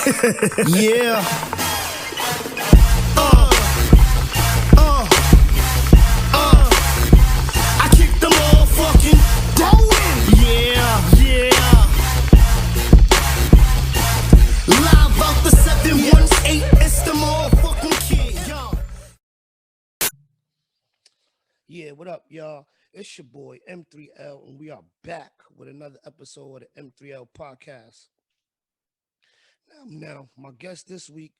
Yeah. I kick them all fucking going. Yeah. Live out the 718. It's the motherfucking kid, y'all. Yeah, what up, y'all? It's your boy M3L, and we are back with another episode of the M3L podcast. Now, my guest this week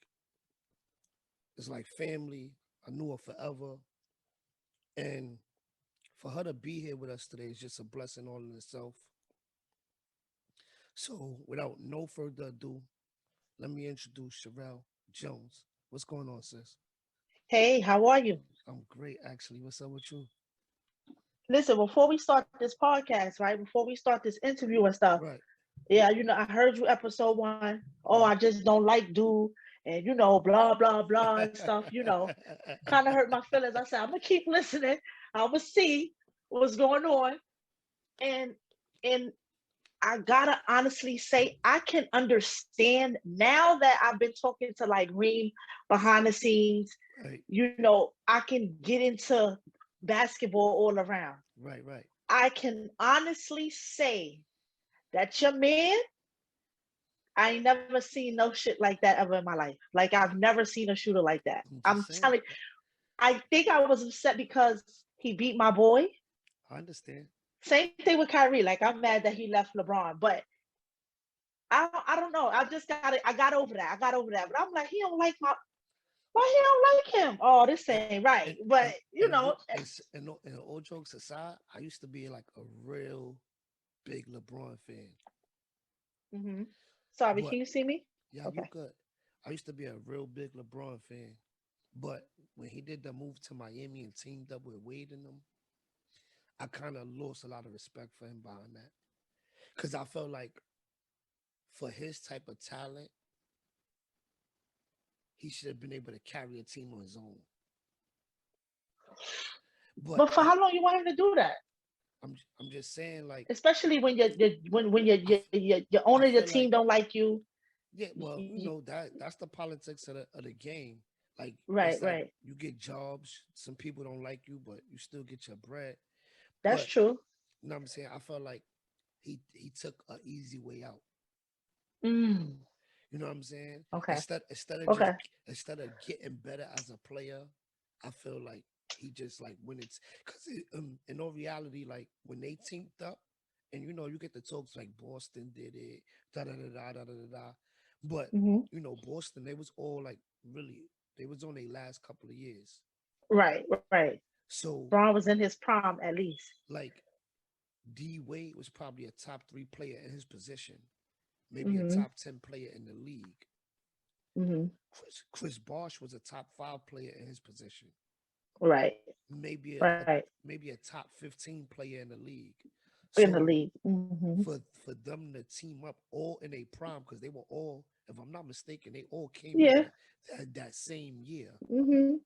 is like family. I knew her forever, and for her to be here with us today is just a blessing all in itself. So, without no further ado, let me introduce Sharel Jones. What's going on, sis? Hey, how are you? I'm great, actually. What's up with you? Listen, before we start this podcast, right? Before we start this interview and stuff, Right. yeah, I heard you episode one. Oh, I just don't like dude, and blah blah blah and stuff. Kind of hurt my feelings. I said I'm gonna keep listening. I will see what's going on, and and I gotta honestly say I can understand now that I've been talking to like Reem behind the scenes. Right, I can get into basketball all around. right. I can honestly say that your man, I ain't never seen no shit like that ever in my life. Like I've never seen a shooter like that. I'm I'm just saying. telling you, I think I was upset because he beat my boy. I understand. Same thing with Kyrie. Like I'm mad that he left LeBron, but I don't know. I got over that. I got over that. But I'm like, he don't like my why he don't like him? Oh, this And ain't right. But and all jokes aside, I used to be like a real big LeBron fan. mhm. Sorry, But can you see me? yeah, you Okay. could. I used to be a real big LeBron fan. But when he did the move to Miami and teamed up with Wade and them, I kind of lost a lot of respect for him behind that. Because I felt like for his type of talent, he should have been able to carry a team on his own. But But for how long you want him to do that? I'm just saying, like, Especially when when I, f- your owner I of your feel team like, don't like you. yeah, Y- well, y- y- that's the politics of the game. Like, Right, it's like right. you get jobs. Some people don't like you, but you still get your bread. That's But true. you know what I'm saying? I felt like he took an easy way out. Mm, You know what I'm saying? okay. Just Okay. instead of getting better as a player, I feel like he just like when it's because in all reality, like when they teamed up, and you get the talks like Boston did it, da da da da da da da da. But Hmm. Boston, they was all like really they was on their last couple of years. Right, right. So Braun was in his prime at least. like D Wade was probably a top three player in his position, maybe a Hmm. top 10 player in the league. Hmm. Chris Bosh was a top five player in his position, Right, maybe right. maybe a top 15 player in the league. In the So league. Hmm. for them to team up all in a prime because they were all, if I'm not mistaken, they all came in Yeah. that same year. Hmm.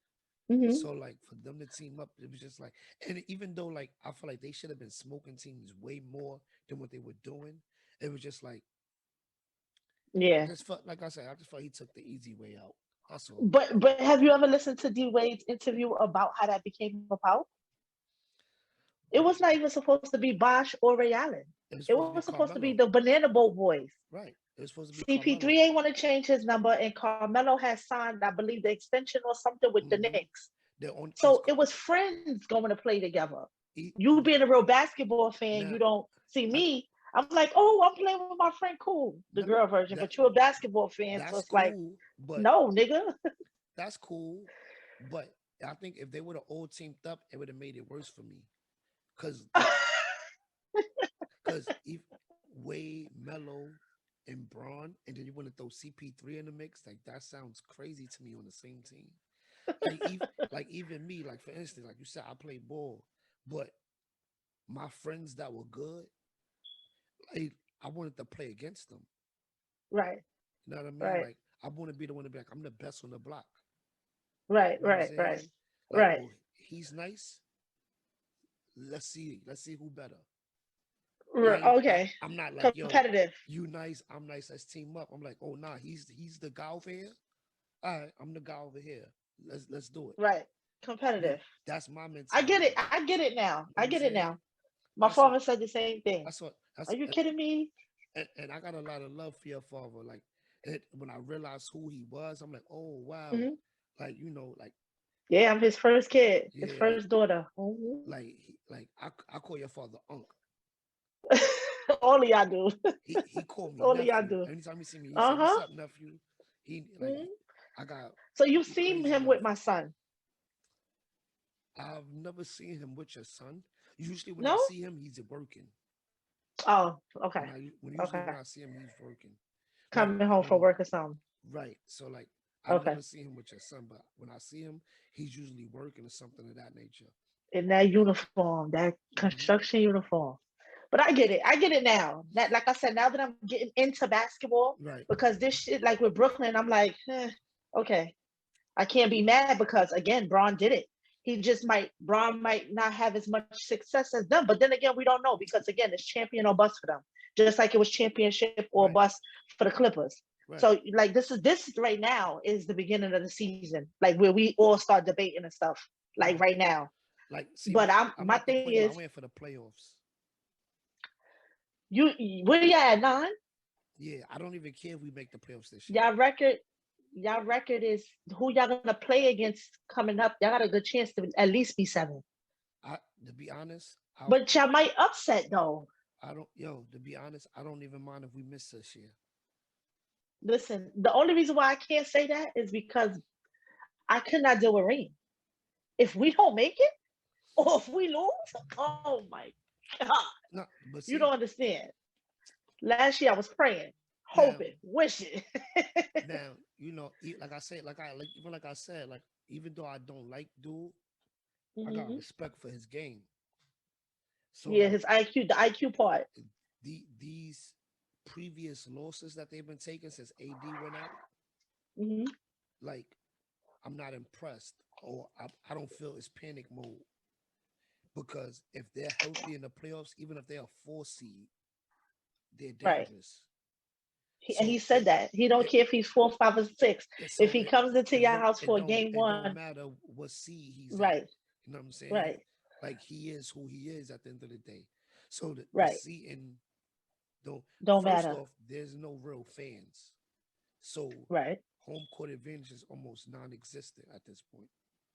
Hmm. So like for them to team up, it was just like, and even though like I feel like they should have been smoking teams way more than what they were doing, it was just like I Yeah. just felt like I said, I just felt he took the easy way out. That's all. But have you ever listened to D Wade's interview about how that became about? It was not even supposed to be Bosch or Ray Allen. It was It supposed was to be supposed to be Carmelo, the Banana Boat Boys. right? It was supposed to be CP3 Carmelo. ain't want to change his number, and Carmelo has signed, I believe, the extension or something with the Hmm. Knicks. They're on because So it was friends going to play together. he, You being a real basketball fan, you now don't see I, me. I'm like, oh, I'm playing with my friend, cool, the let me girl version. that But you're a basketball fan, so that's it's like, cool, but no, nigga. that's cool, but I think if they would have all teamed up, it would have made it worse for me, cause they cause if Wade, Mello, and Braun, and then you want to throw CP3 in the mix, like that sounds crazy to me on the same team. Even me, like for instance, like you said, I play ball, but my friends that were good, like I wanted to play against them. Right, You know what I mean? right, Like I want to be the one to be like, I'm the best on the block. right, You know what I'm right, right, saying? Like, right, oh, he's nice. Let's see who better. Okay. I'm not like, yo, Competitive. you nice, I'm nice, let's team up. I'm like, oh nah, he's the guy over here. All right, I'm the guy over here. Let's do it. Right. You Competitive. that's my I get it. mentality. I get it now. You know I what I'm get it saying? now. My That's what father said the same thing. that's what Are that's you kidding me? and I got a lot of love for your father. Like when I realized who he was, I'm like, oh wow. Hmm. Like, like Yeah, I'm his first kid, his yeah, first daughter. Mhm. like I call your father Unc. All of y'all do. He called me All of y'all nephew. do. Anytime he see me, he say, "What's Uh-huh. up, nephew?" He like Mhm. I got So you've seen crazy him love. with my son? I've never seen him with your son. Usually when I No? see him, he's working. Oh, okay. When Okay. I see him, he's working. But Coming home from work or something. right. So like I Okay. never see him with your son, but when I see him, he's usually working or something of that nature. In that uniform, that Hmm. construction uniform. But I get it. I get it now. That, like I said, now that I'm getting into basketball, Right. because this shit, like with Brooklyn, I'm like, okay, I can't be mad because again, Braun did it. Braun might not have as much success as them, but then again, we don't know because again, it's champion or bust for them, just like it was championship or Right. bust for the Clippers. Right. So like this right now is the beginning of the season, like where we all start debating and stuff, like Right. right now. Like see But me, I'm I'm my at the thing point where I is went for the playoffs. you where you at 9? Yeah, I don't even care if we make the playoffs this year. Y'all record y'all record is who y'all gonna play against coming up. Y'all got a good chance to at least be 7. I to be honest, But y'all might upset though. I don't to be honest, I don't even mind if we miss this year. Listen, the only reason why I can't say that is because I could not deal with rain. If we don't make it, or if we lose, oh my God, No, but you don't see understand. Last year I was praying, now, hoping, wishing. now like I said, like I said, like even though I don't like dude, I got Mhm. respect for his game. So Yeah, like his IQ, the IQ part. these previous losses that they've been taking since AD went out, Mhm. like I'm not impressed, or I don't feel it's panic mode because if they're healthy in the playoffs, even if they're a 4 seed, they're Right. dangerous. And So he said that he don't it, care if he's 4, 5, or 6. If so he comes into your house for a game it don't one, matter what seed he's at. right, You know what I'm saying? right, Like he is who he is at the end of the day. So the right. seating don't Don't first matter. off, there's no real fans. So Right, home court advantage is almost non-existent at this point.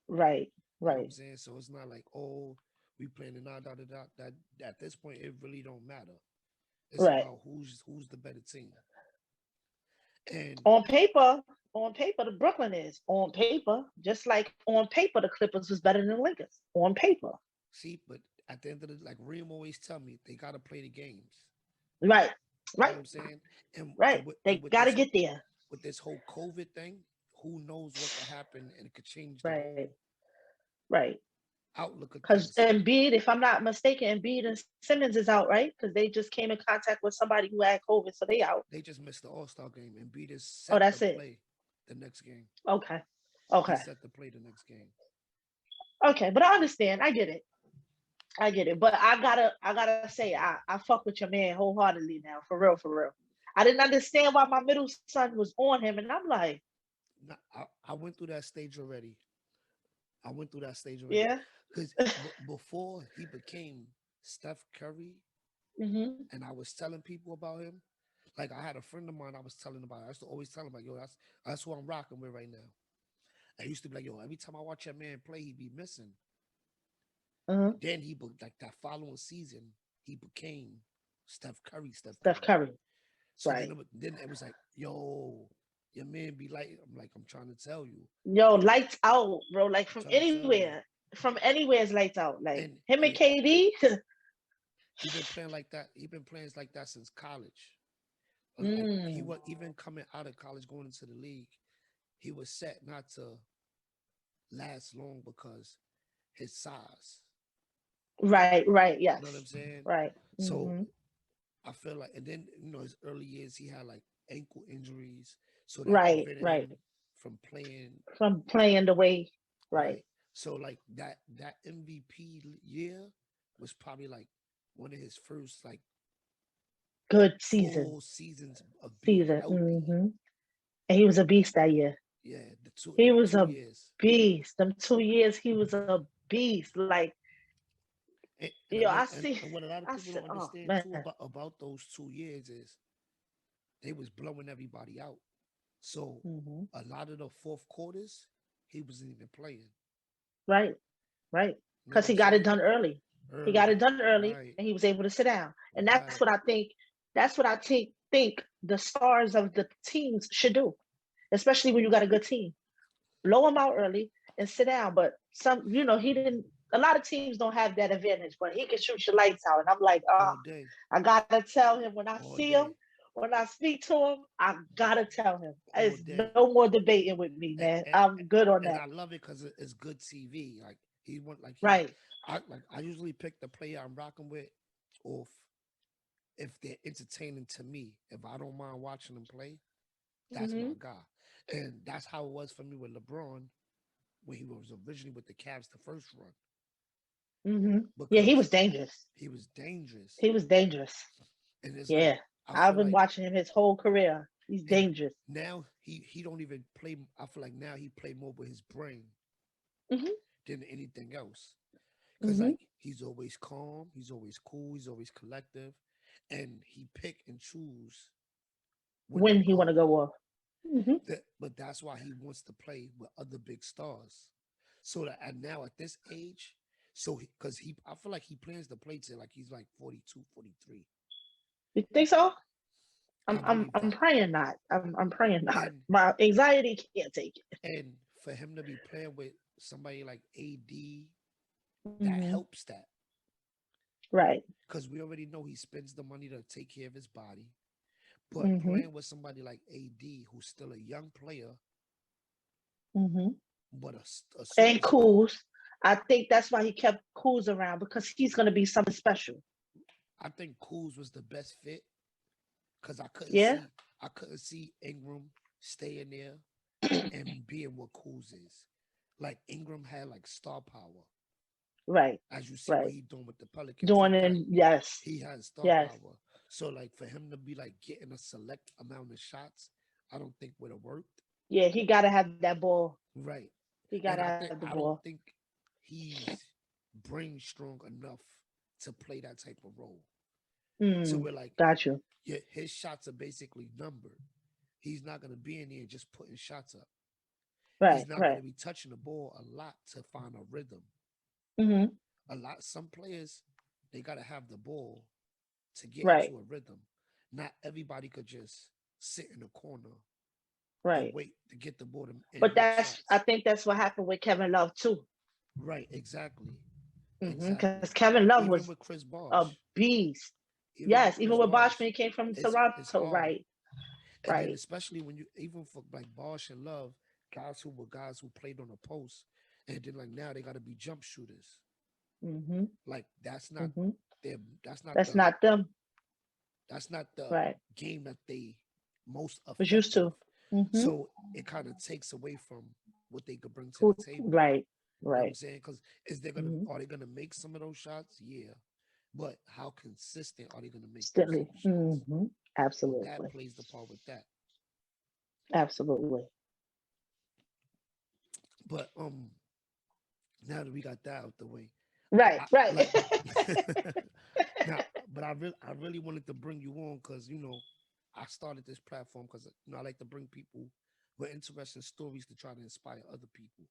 right, You know what I'm right, saying? So it's not like, oh, we playing it now, that at this point it really don't matter. It's right. about who's the better team. And On paper, on paper, the Brooklyn is on paper, just like on paper, the Clippers was better than the Lakers. On paper, see, but at the end of the like Reem always tell me they gotta play the games. right, You know right, what I'm saying? right. They With got to this get there. with this whole COVID thing, who knows what could happen and it could change the Right, whole right. outlook of Because things. Embiid, if I'm not mistaken, Embiid and Simmons is out, right? Because they just came in contact with somebody who had COVID, so they out. They just missed the All-Star game and beat is Oh, set to that's it. play the next game. Okay, He's okay, set to play the next game. okay. But I understand. I get it. I get it. But I gotta say, I fuck with your man wholeheartedly now, for real, for real. I didn't understand why my middle son was on him, and I'm like, I went through that stage already. I went through that stage already yeah. because before he became Steph Curry, Hmm. and I was telling people about him. Like I had a friend of mine I was telling about. I used to always tell him like, yo, that's who I'm rocking with right now. I used to be like, yo, every time I watch that man play, he be missing. Uh-huh. Then like that following season, he became Steph Steph Curry. Curry, So right? then it was like, yo, your man be like, I'm like, I'm trying to tell you, Yo, lights out, bro. Like I'm trying to tell you, from anywhere is lights out. Like and him and KD. he been playing like that. He been playing like that since college. Like he Mm. was even coming out of college, going into the league. He was set not to last long because his size. Right, right, You know what I'm yes, saying? right. So Hmm. I feel like, and then his early years he had like ankle injuries, so that Right, prevented right. him from playing From playing the way, right. right. So like that MVP year was probably like one of his first like good season. full seasons of being Season. healthy. And he was a beast that year. Yeah, He them was two a years. beast. Them 2 years, he was a beast. Like, And yo, I and see. what a lot of I people said, don't oh understand man, too about those 2 years is they was blowing everybody out. So hmm a lot of the fourth quarters, he wasn't even playing. right, right. You know Because what he I'm got it saying? done early. He got it Early. done early, Right. and he was able to sit down. And that's Right. what I think. That's what I think the stars of the teams should do, especially when you got a good team. Blow him out early and sit down. But he didn't. A lot of teams don't have that advantage, but he can shoot your lights out. And I'm like, All day. I gotta tell him when I All see him, day. when I speak to him, I gotta tell him. All It's day. no more debating with me, And, man. and, I'm good on and that. I love it because it's good TV. Like he want like he Right. I usually pick the player I'm rocking with off if they're entertaining to me. If I don't mind watching them play, that's my hmm guy. And that's how it was for me with LeBron when he was originally with the Cavs the first run Yeah, he because was dangerous. he was dangerous. He was dangerous. And it's like Yeah. I I've feel been like watching him his whole career. He's and dangerous. now he don't even play. I feel like now he play more with his brain hmm than anything else. Cause hmm like he's always calm, he's always cool, he's always collective, and he pick and choose when to When he want to go. go off. hmm But that's why he wants to play with other big stars. So that and now at this age, so because I feel like he plans to play till like he's like 42, 43. You think so? I'm I I'm believe I'm that. praying not. I'm praying not. And My anxiety can't take it. and for him to be playing with somebody like AD, that hmm helps that. Right. Because we already know he spends the money to take care of his body. But hmm playing with somebody like AD, who's still a young player, hmm but a And superstar, Kuz, I think that's why he kept Kuz around because he's gonna be something special. I think Kuz was the best fit because Yeah. I couldn't see Ingram staying there and being what Kuz is. Like Ingram had like star power. Right. As you see what Right. he doing with the Pelicans, Doing and yes. he has star Yes. power. So like for him to be like getting a select amount of shots, I don't think would have worked. Yeah, he gotta have that ball. Right. He gotta And have the I ball. don't think he's brain strong enough to play that type of role. So we're like, Got you. yeah, his shots are basically numbered. He's not gonna be in there just putting shots up. Right, He's not right. gonna be touching the ball a lot to find a rhythm. hmm Some players they gotta have the ball to get Right, into a rhythm. Not everybody could just sit in the corner and right. wait to get the ball and But make I shots. think that's what happened with Kevin Love too. Right, exactly. Because Exactly. Kevin Love Even was with Chris a Bosh. beast. Even with Yes, even Chris with Bosch Bosh, when he came from it's Toronto. hard. Right, And then right. especially when you even for like Bosh and Love, guys who played on the post, and then like now they gotta be jump shooters. hmm Like that's not hmm their that's not That's not them. the Right. game that they most Was used effective. to. hmm So it kind of takes away from what they could bring to the Who? table. Right, You know what I'm right. saying? Because hmm are they gonna make some of those shots? Yeah. But how consistent are they gonna make those Still. type of shots? So that Absolutely, plays the part with that. absolutely. But now that we got that out the way, Right, I right. like now, but I really wanted to bring you on because I started this platform because I like to bring people with interesting stories to try to inspire other people.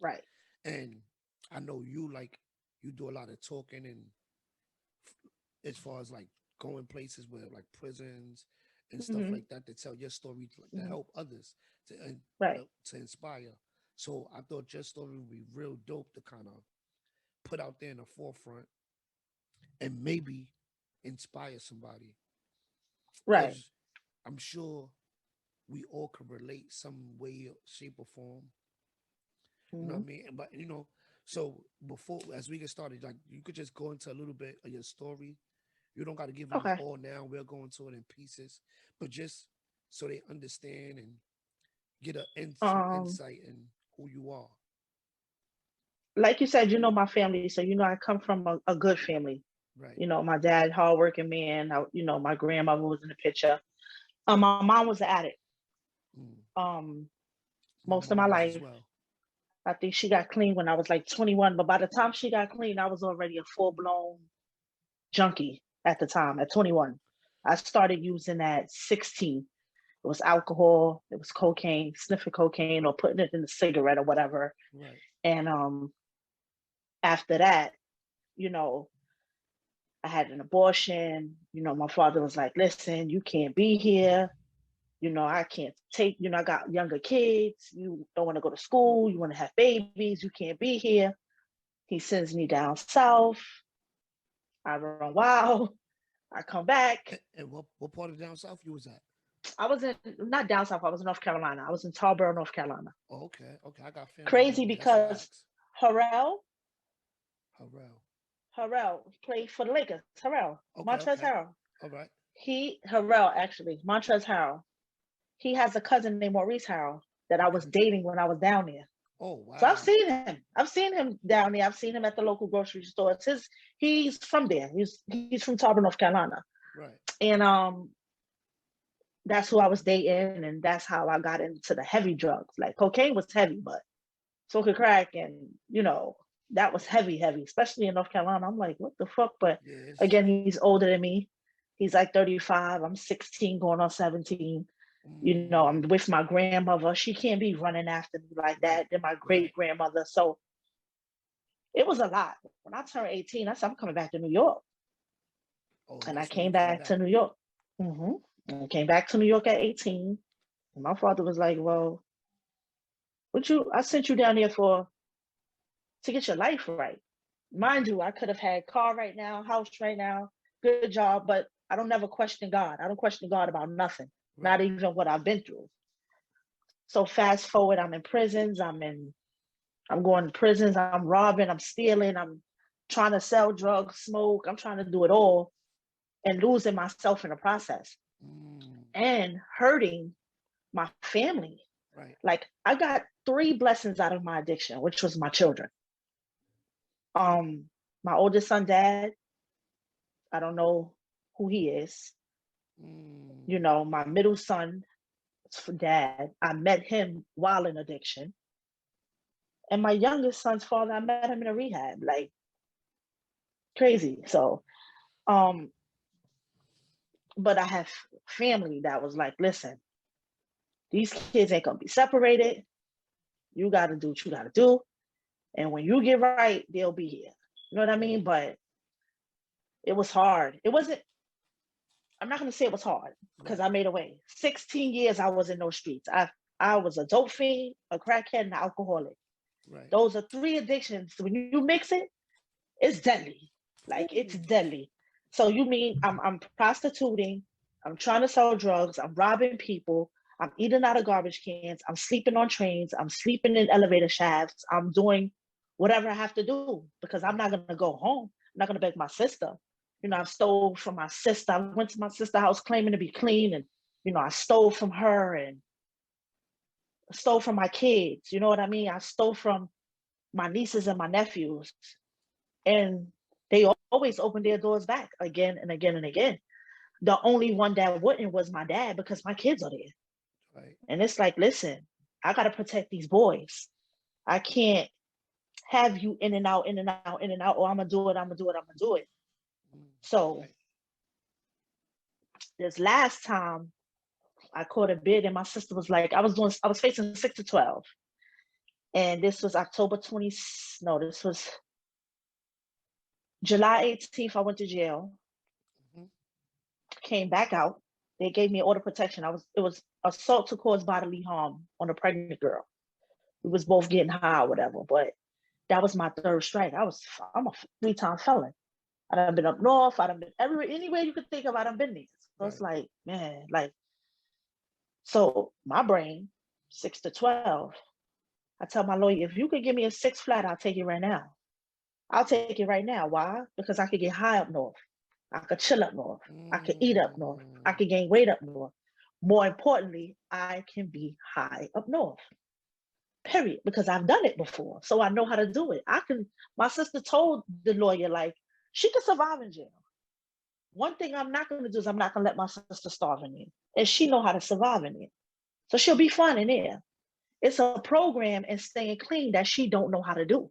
right. And I know you do a lot of talking and as far as like going places where like prisons and stuff hmm like that to tell your story to hmm help others and Right. to inspire. So I thought your story would be real dope to kind of put out there in the forefront and maybe inspire somebody Right. because I'm sure we all can relate some way, shape, or form. You know what hmm I mean? But so before as we get started, like you could just go into a little bit of your story. You don't got to give them Okay. all now. We'll go into it in pieces, but just so they understand and get some Um, insight in who you are. like you said, you know my family, so you know I come from a good family. Right. You know, my dad, hardworking man. My grandmother was in the picture. My mom was an addict. Mm. Um, My Most of my mom was life. as well. I think she got clean when I was like 21, but by the time she got clean, I was already a full blown junkie at the time at 21. I started using at 16. It was alcohol, it was cocaine, sniffing cocaine or putting it in a cigarette or whatever. Right. And after that, you know, I had an abortion. My father was like, listen, you can't be here. I can't take, I got younger kids. You don't want to go to school. You want to have babies. You can't be here. He sends me down south. I run wild. I come back. And what part of down south you was at? I was in, not down south, I was in North Carolina. I was in Tarboro, North Carolina. Oh, okay. Okay. I got family down Crazy there. That's why I because asked. Harrell, Harrell. Harrell played for the Lakers. Harrell, Okay. Montrezl Okay. Harrell. All right. Harrell actually, Montrezl Harrell. He has a cousin named Maurice Harrell that I was Okay. dating when I was down there. Oh, So I've wow. seen him. I've seen him down there. I've seen him at the local grocery store. He's from there. He's from Tarboro, North Carolina. Right. And that's who I was dating, and that's how I got into the heavy drugs. Like cocaine was heavy, but so could crack, and that was heavy, heavy, especially in North Carolina. I'm like, what the fuck? But Yes. again, he's older than me. He's like 35. I'm 16, going on 17. I'm Mm, with my grandmother. She can't be running after me like that. right. Then my great Right. grandmother. So it was a lot. When I turned 18, I said, I'm coming back to New York. Oh, And I that's when you came came back to back. New York. hmm I came back to New York at 18. And my father was like, well, I sent you down there to get your life right. Mind you, I could have had car right now, house right now, good job, but I don't never question God. I don't question God about nothing, not Right. even what I've been through. So fast forward, I'm in prisons. I'm going to prisons. I'm robbing. I'm stealing. I'm trying to sell drugs, smoke. I'm trying to do it all and losing myself in the process Mm, and hurting my family. right. Like I got three blessings out of my addiction, which was my children. Um, my oldest son, dad, I don't know who he is. Mm, My middle son, dad, I met him while in addiction. And my youngest son's father, I met him in a rehab, like crazy. So, um, but I have family that was like, listen, these kids ain't gonna be separated. You gotta do what you gotta do. And when you get right, they'll be here. You know what I mean? right. But it was hard. It wasn't, I'm not gonna say it was hard because Right. I made a way. 16 years I was in those streets. I was a dope fiend, a crackhead, and an alcoholic. Right. Those are three addictions. When you mix it, it's deadly. Like it's Ooh. deadly. So you mean I'm prostituting, I'm trying to sell drugs, I'm robbing people, I'm eating out of garbage cans, I'm sleeping on trains, I'm sleeping in elevator shafts, I'm doing whatever I have to do because I'm Right. not gonna go home. I'm not gonna beg my sister. I Right. stole from my sister. I went to my sister's house claiming to be clean, and I stole from her and stole from my kids. You know what I mean? I stole from my nieces and my nephews, and they always opened their doors back again and again and again. The only one that wouldn't was my dad because my kids are there. Right. And it's like, listen, I got to protect these boys. I can't have you in and out, in and out, in and out. Oh, I'm going to do it. I'm going to do it. I'm going to do it. Mm, So right. this last time I caught a bid and my sister was like, I was facing 6 to 12. And this was October 20, no, this was July 18th. I went to jail, Hmm. came back out. They gave me order protection. It was assault to cause bodily harm on a pregnant girl. We was both getting high or whatever, but that was my third strike. I'm a 3-time felon. I done been up north. I done been everywhere, anywhere you could think of. I done been there. So it's Right. like, man, like, so my brain, 6 to 12. I tell my lawyer, if you could give me a six flat, I'll take it right now. I'll take it right now. Why? Because I could get high up north. I could chill up north. I could eat up north. I Mm, could gain weight up north. More importantly, I can be high up north. Period. Because I've done it before. So I know how to do it. My sister told the lawyer, like, She could survive in jail. One thing I'm not gonna do is I'm not gonna let my sister starve in there. And she know how to survive in there. So she'll be fine in there. It's a program and staying clean that she don't know how to do.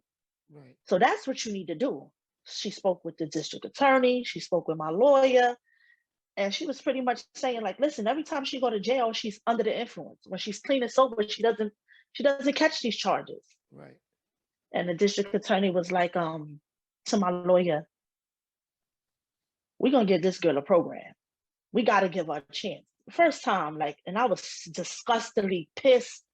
Right. So that's what you need to do. She spoke with the district attorney, she spoke with my lawyer, and she was pretty much saying, like, listen, every time she go to jail, she's under the influence. When she's clean and sober, she doesn't catch these charges. Right. And the district attorney was like, to my lawyer, we're gonna give this girl a program. We gotta give her a chance. First time, like, and I was disgustingly pissed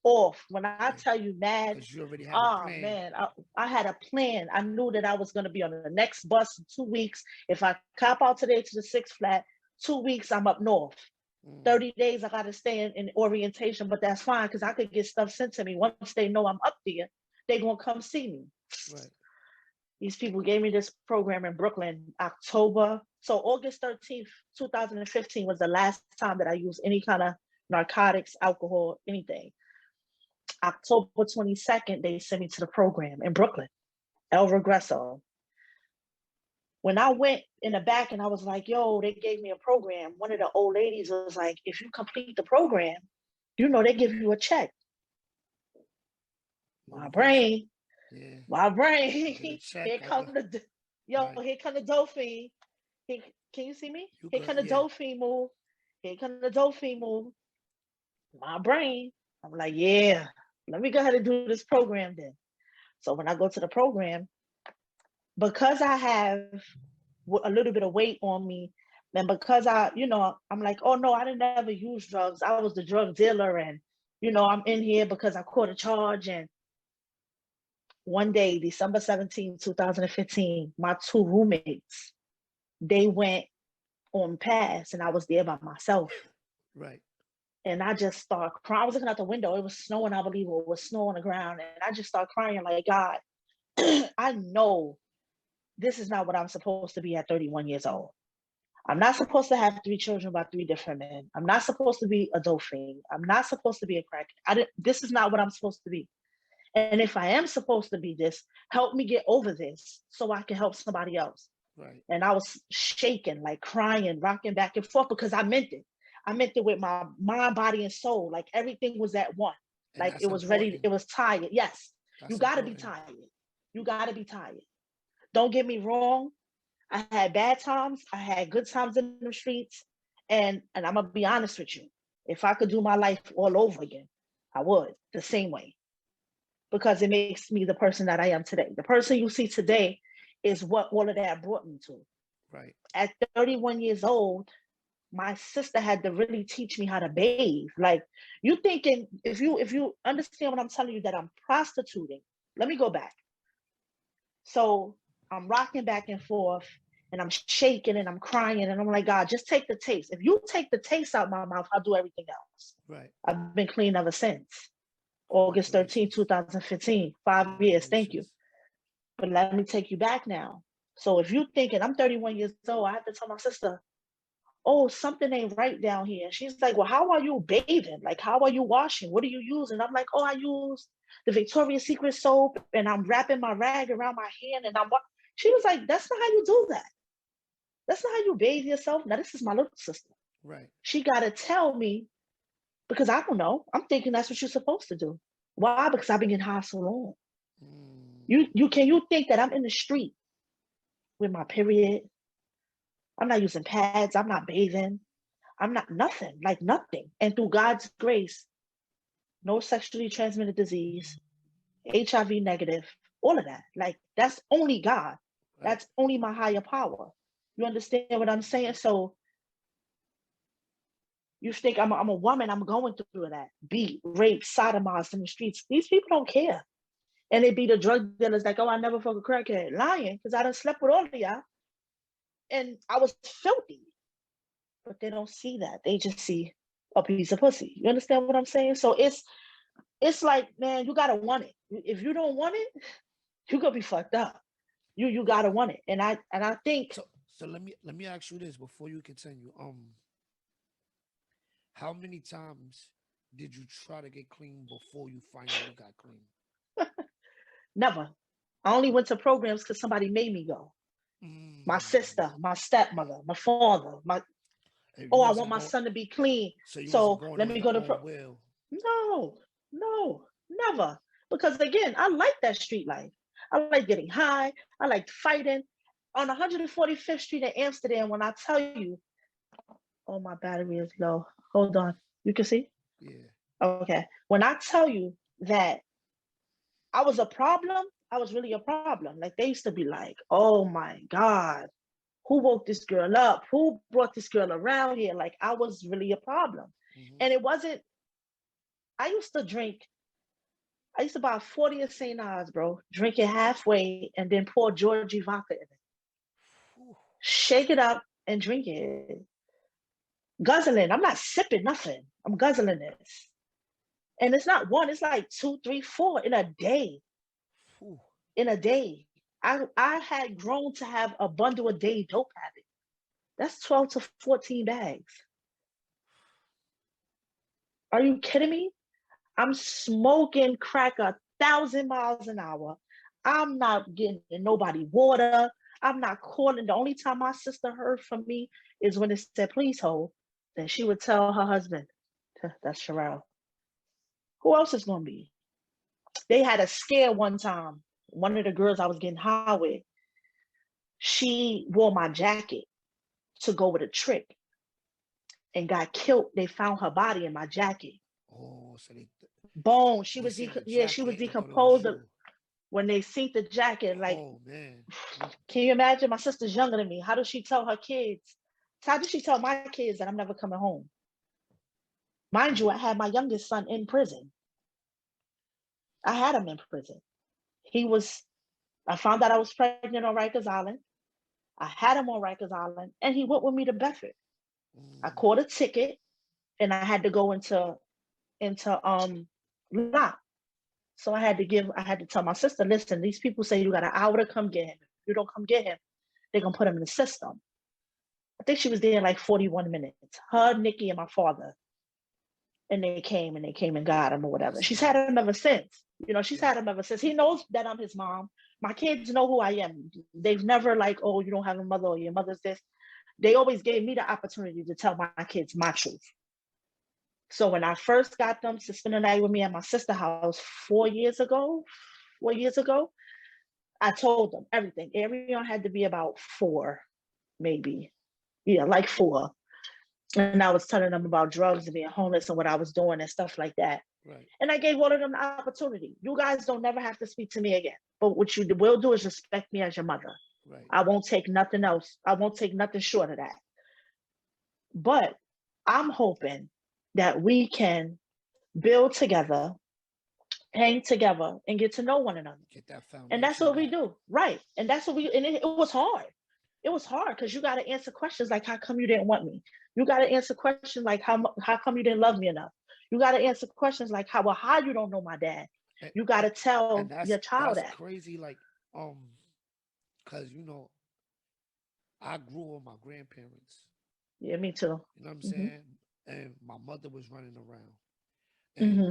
off. When I Yeah. tell you mad, Because you already had a oh plan. man, I had a plan. I knew that I was going to be on the next bus in 2 weeks. If I cop out today to the six flat, 2 weeks I'm up north. Mm. 30 days I got to stay in orientation, but that's fine because I could get stuff sent to me. Once they know I'm up there, they going to come see me. Right. These people gave me this program in Brooklyn, October. So August 13th, 2015 was the last time that I used any kind of narcotics, alcohol, anything. October 22nd, they sent me to the program in Brooklyn, El Regreso. When I went in the back and I was like, yo, they gave me a program, one of the old ladies was like, if you complete the program, they give you a check. My Motivation. brain, Yeah. my Get a brain, check. here come Right. here come the Dolphin. Can you see me? You Here good. come the Yeah. Dolphin move. Here come the Dolphin move. My brain, I'm like, yeah, let me go ahead and do this program then. So when I go to the program, because I have a little bit of weight on me, and because I'm like, oh no, I didn't ever use drugs. I was the drug dealer, and I'm in here because I caught a charge. And one day, December 17th, 2015, my two roommates, they went on pass, and I was there by myself. Right. And I just started crying. I was looking out the window. It was snowing, I believe, or it was snow on the ground. And I just started crying like, God, I know this is not what I'm supposed to be at 31 years old. I'm not supposed to have three children by three different men. I'm not supposed to be a dolphin. I'm not supposed to be a crack. This is not what I'm supposed to be. And if I am supposed to be this, help me get over this so I can help somebody else. Right. And I was shaking, like crying, rocking back and forth because I meant it. I meant it with my mind, body, and soul. Like everything was at one. And Like it that's was ready. important. It was tired. Yes, you That's got to be important. tired. You got to be tired. Don't get me wrong. I had bad times. I had good times in the streets. And I'm gonna be honest with you. If I could do my life all over again, I would the same way because it makes me the person that I am today. The person you see today is what all of that brought me to. Right. At 31 years old, my sister had to really teach me how to bathe. Like you thinking if you understand what I'm telling you that I'm prostituting. Let me go back. So I'm rocking back and forth and I'm shaking and I'm crying and I'm like, God, just take the taste. If you take the taste out my mouth, I'll do everything else. Right. I've been clean ever since. August 13, Congratulations. 2015, 5 years. Thank you. Congratulations. But let me take you back now. So if you thinking I'm 31 years old, I have to tell my sister, oh, something ain't right down here. And she's like, well, how are you bathing? Like, how are you washing? What are you using? I'm like, oh, I use the Victoria's Secret soap and I'm wrapping my rag around my hand and she was like, that's not how you do that. That's not how you bathe yourself. Now, this is my little sister. Right. She got to tell me because I don't know. I'm thinking that's what you're supposed to do. Why? Because I've been getting high so long. Mm. You think that I'm in the street with my period? I'm not using pads. I'm not bathing. I'm not nothing, like nothing. And through God's grace, no sexually transmitted disease, HIV negative, all of that. Like that's only God. Right. That's only my higher power. You understand what I'm saying? So you think I'm a woman, I'm going through that. Beat, rape, sodomized in the streets. These people don't care. And they be the drug dealers like, oh, I never fuck a crackhead. Lying, because I done slept with all of y'all. And I was filthy. But they don't see that. They just see a piece of pussy. You understand what I'm saying? So it's like, man, you gotta want it. If you don't want it, you're gonna be fucked up. You gotta want it. And I think So let me ask you this before you continue. How many times did you try to get clean before you finally got clean? never. I only went to programs because somebody made me go. My Mm. sister, my stepmother, my father, my And oh, you I want wasn't my going, son to be clean. so you wasn't So going let on me your go to own will. no, no, never. Because again, I like that street life. I like getting high. I like fighting. On 145th Street in Amsterdam, when I tell you, oh, my battery is low. Hold on. You can see? Yeah. Okay. When I tell you that I was a problem, I was really a problem. Like they used to be like, oh my God, who woke this girl up? Who brought this girl around here? Like I was really a problem. Hmm. And it wasn't, I used to drink, I used to buy 40 of St. Ives, bro, drink it halfway and then pour Georgie vodka in it. Whew. Shake it up and drink it. Guzzling. I'm not sipping nothing. I'm guzzling this. And it's not one, it's like two, three, four in a day. Whew. In a day. I had grown to have a bundle a day dope habit. That's 12 to 14 bags. Are you kidding me? I'm smoking crack 1,000 miles an hour. I'm not getting nobody water. I'm not calling. The only time my sister heard from me is when it said, please hold. Then she would tell her husband, that's Sharel. Who else is going to be? They had a scare one time. One of the girls I was getting high with, she wore my jacket to go with a trick and got killed. They found her body in my jacket. Oh, so Bone. they seen the Yeah, she was jacket and thought it was decomposed you. when they seen the jacket. Like, Oh man. can you imagine? My sister's younger than me. How does she tell her kids? How does she tell my kids that I'm never coming home? Mind you, Right. I had my youngest son in prison. I had him in prison. He was. I found out I was pregnant on Rikers Island. I had him on Rikers Island, and he went with me to Bedford. I Mm. caught a ticket, and I had to go into lock. So I had to tell my sister, listen, these people say you got an hour to come get him. If you don't come get him, they're gonna put him in the system. I think she was there like 41 minutes. Her, Nikki, and my father. And they came and got him or whatever. That's She's had enough. him ever since. She's Yeah. had him ever since. He knows that I'm his mom. My kids know who I am. They've never like, oh, you don't have a mother or your mother's this. They always gave me the opportunity to tell my kids my truth. So when I first got them to spend the night with me at my sister's house 4 years ago, I told them everything. Arion had to be about four, maybe. Yeah, like four. And I was telling them about drugs and being homeless and what I was doing and stuff like that. Right. And I gave all of them the opportunity. You guys don't never have to speak to me again. But what you will do is respect me as your mother. Right. I won't take nothing else. I won't take nothing short of that. But I'm hoping that we can build together, hang together, and get to know one another. Get that And that's foundation what we back. do. Right. And that's what and it was hard. It was hard because you got to answer questions like, how come you didn't want me? You got to answer questions like, how come you didn't love me enough? You got to answer questions like, how you don't know my dad? And, You got and, to and tell that's your child that's that. crazy. Like, um, cause I grew up with my grandparents. Yeah, me too. You know what I'm Hmm. saying? And my mother was running around, and Hmm.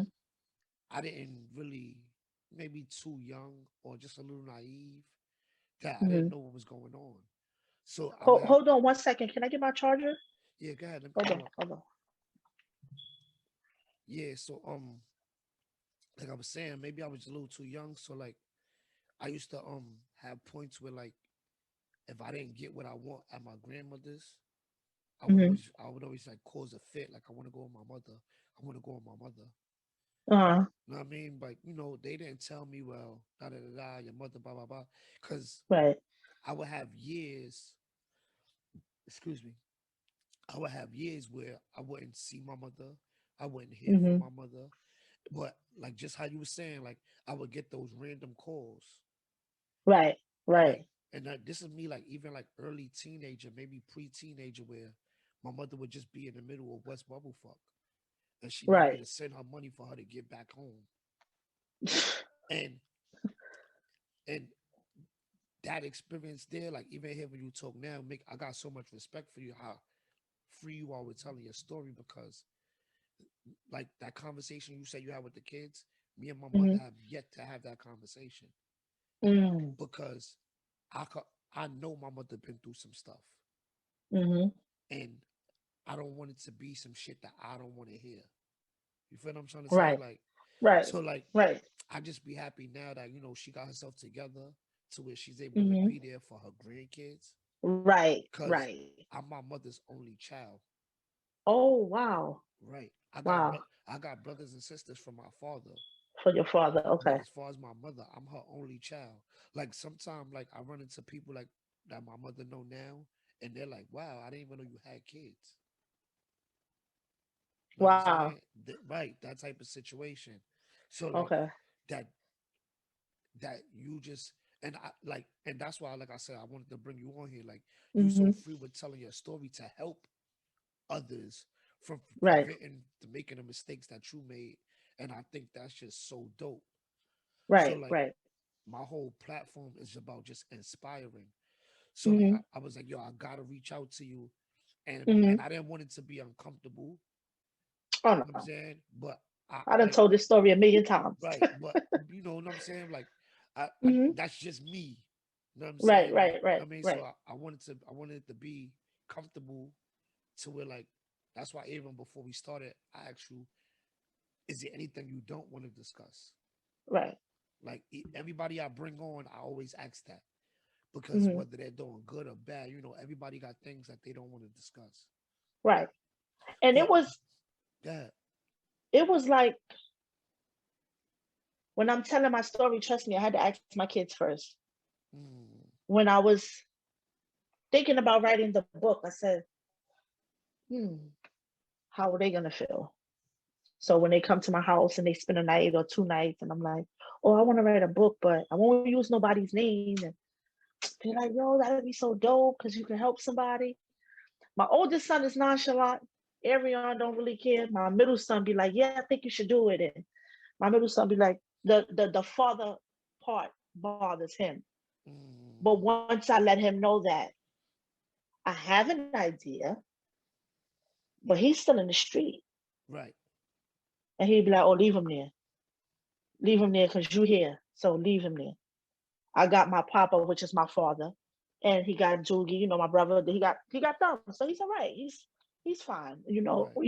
I didn't really, maybe too young or just a little naive that I didn't Hmm. know what was going on. So I would Hold, have, hold on 1 second. Can I get my charger? yeah, go ahead, let me Hold hold on. up. Hold on. Yeah, so like I was saying, maybe I was a little too young. So like I used to have points where like if I didn't get what I want at my grandmother's, Hmm. I would always like cause a fit. Like I want to go with my mother. I want to go with my mother. Uh, You know what I mean? Like, they didn't tell me, well, da da da da, your mother, blah blah blah. Cause right. I would have years, excuse me, I would have years where I wouldn't see my mother, I wouldn't hear from Hmm. my mother. But like just how you were saying, like I would get those random calls, Right. like, Right. and this is me, like even like early teenager, maybe pre-teenager, where my mother would just be in the middle of West Bubblefuck, and she need me Right. to send her money for her to get back home, and and that experience there, like even here when you talk now, make I got so much respect for you, how free you are with telling your story, because like that conversation you said you had with the kids, me and my mother Hmm. have yet to have that conversation Mm. because I could. I know my mother been through some stuff, Mhm. and I don't want it to be some shit that I don't want to hear. You feel what I'm trying to say? Right. Like, Right. so like, Right. I just be happy now that she got herself together to where she's able to Mhm. be there for her grandkids. Right. Cause Right. I'm my mother's only child. Oh, wow. Right. Wow. I got brothers and sisters from my father. For your father. But Okay. as far as my mother, I'm her only child. Like sometimes like I run into people like that my mother know now and they're like, wow, I didn't even know you had kids. You know what I'm Wow. saying? Right, that type of situation. So like Okay. that that you just and that's why like I said I wanted to bring you on here. Like you so Mhm. free with telling your story to help others from Right. preventing the making the mistakes that you made. And I think that's just so dope. So Right. like Right. my whole platform is about just inspiring. So like Mhm. I was like, yo, I gotta reach out to you. And Mhm. I didn't want it to be uncomfortable. Oh You know what I'm no. saying? But I I done like told this story a million times. right, but you know what I'm saying? Like I Mhm. that's just me. You know what I'm Right. saying? Like Right. Right. I mean, so Right. I wanted it to be comfortable to where like that's why even before we started, I asked you, is there anything you don't want to discuss? Right. Like everybody I bring on, I always ask that because Mhm. whether they're doing good or bad, everybody got things that they don't want to discuss. Right. And But yeah, it was like when I'm telling my story, trust me, I had to ask my kids first. mm, When I was thinking about writing the book, I said, hmm, how are they gonna feel? So when they come to my house and they spend a night or 2 nights, and I'm like, oh, I want to write a book, but I won't use nobody's name. And they're like, yo, that'd be so dope because you can help somebody. My oldest son is nonchalant. Arion don't really care. My middle son be like, yeah, I think you should do it. And my middle son be like, the father part bothers him. But mm, once I let him know that I have an idea, but he's still in the street, right, and he'd be like, oh, leave him there because you here, so leave him there. I got my papa, which is my father, and he got Doogie, my brother. He got them, so he's all right. He's fine. right,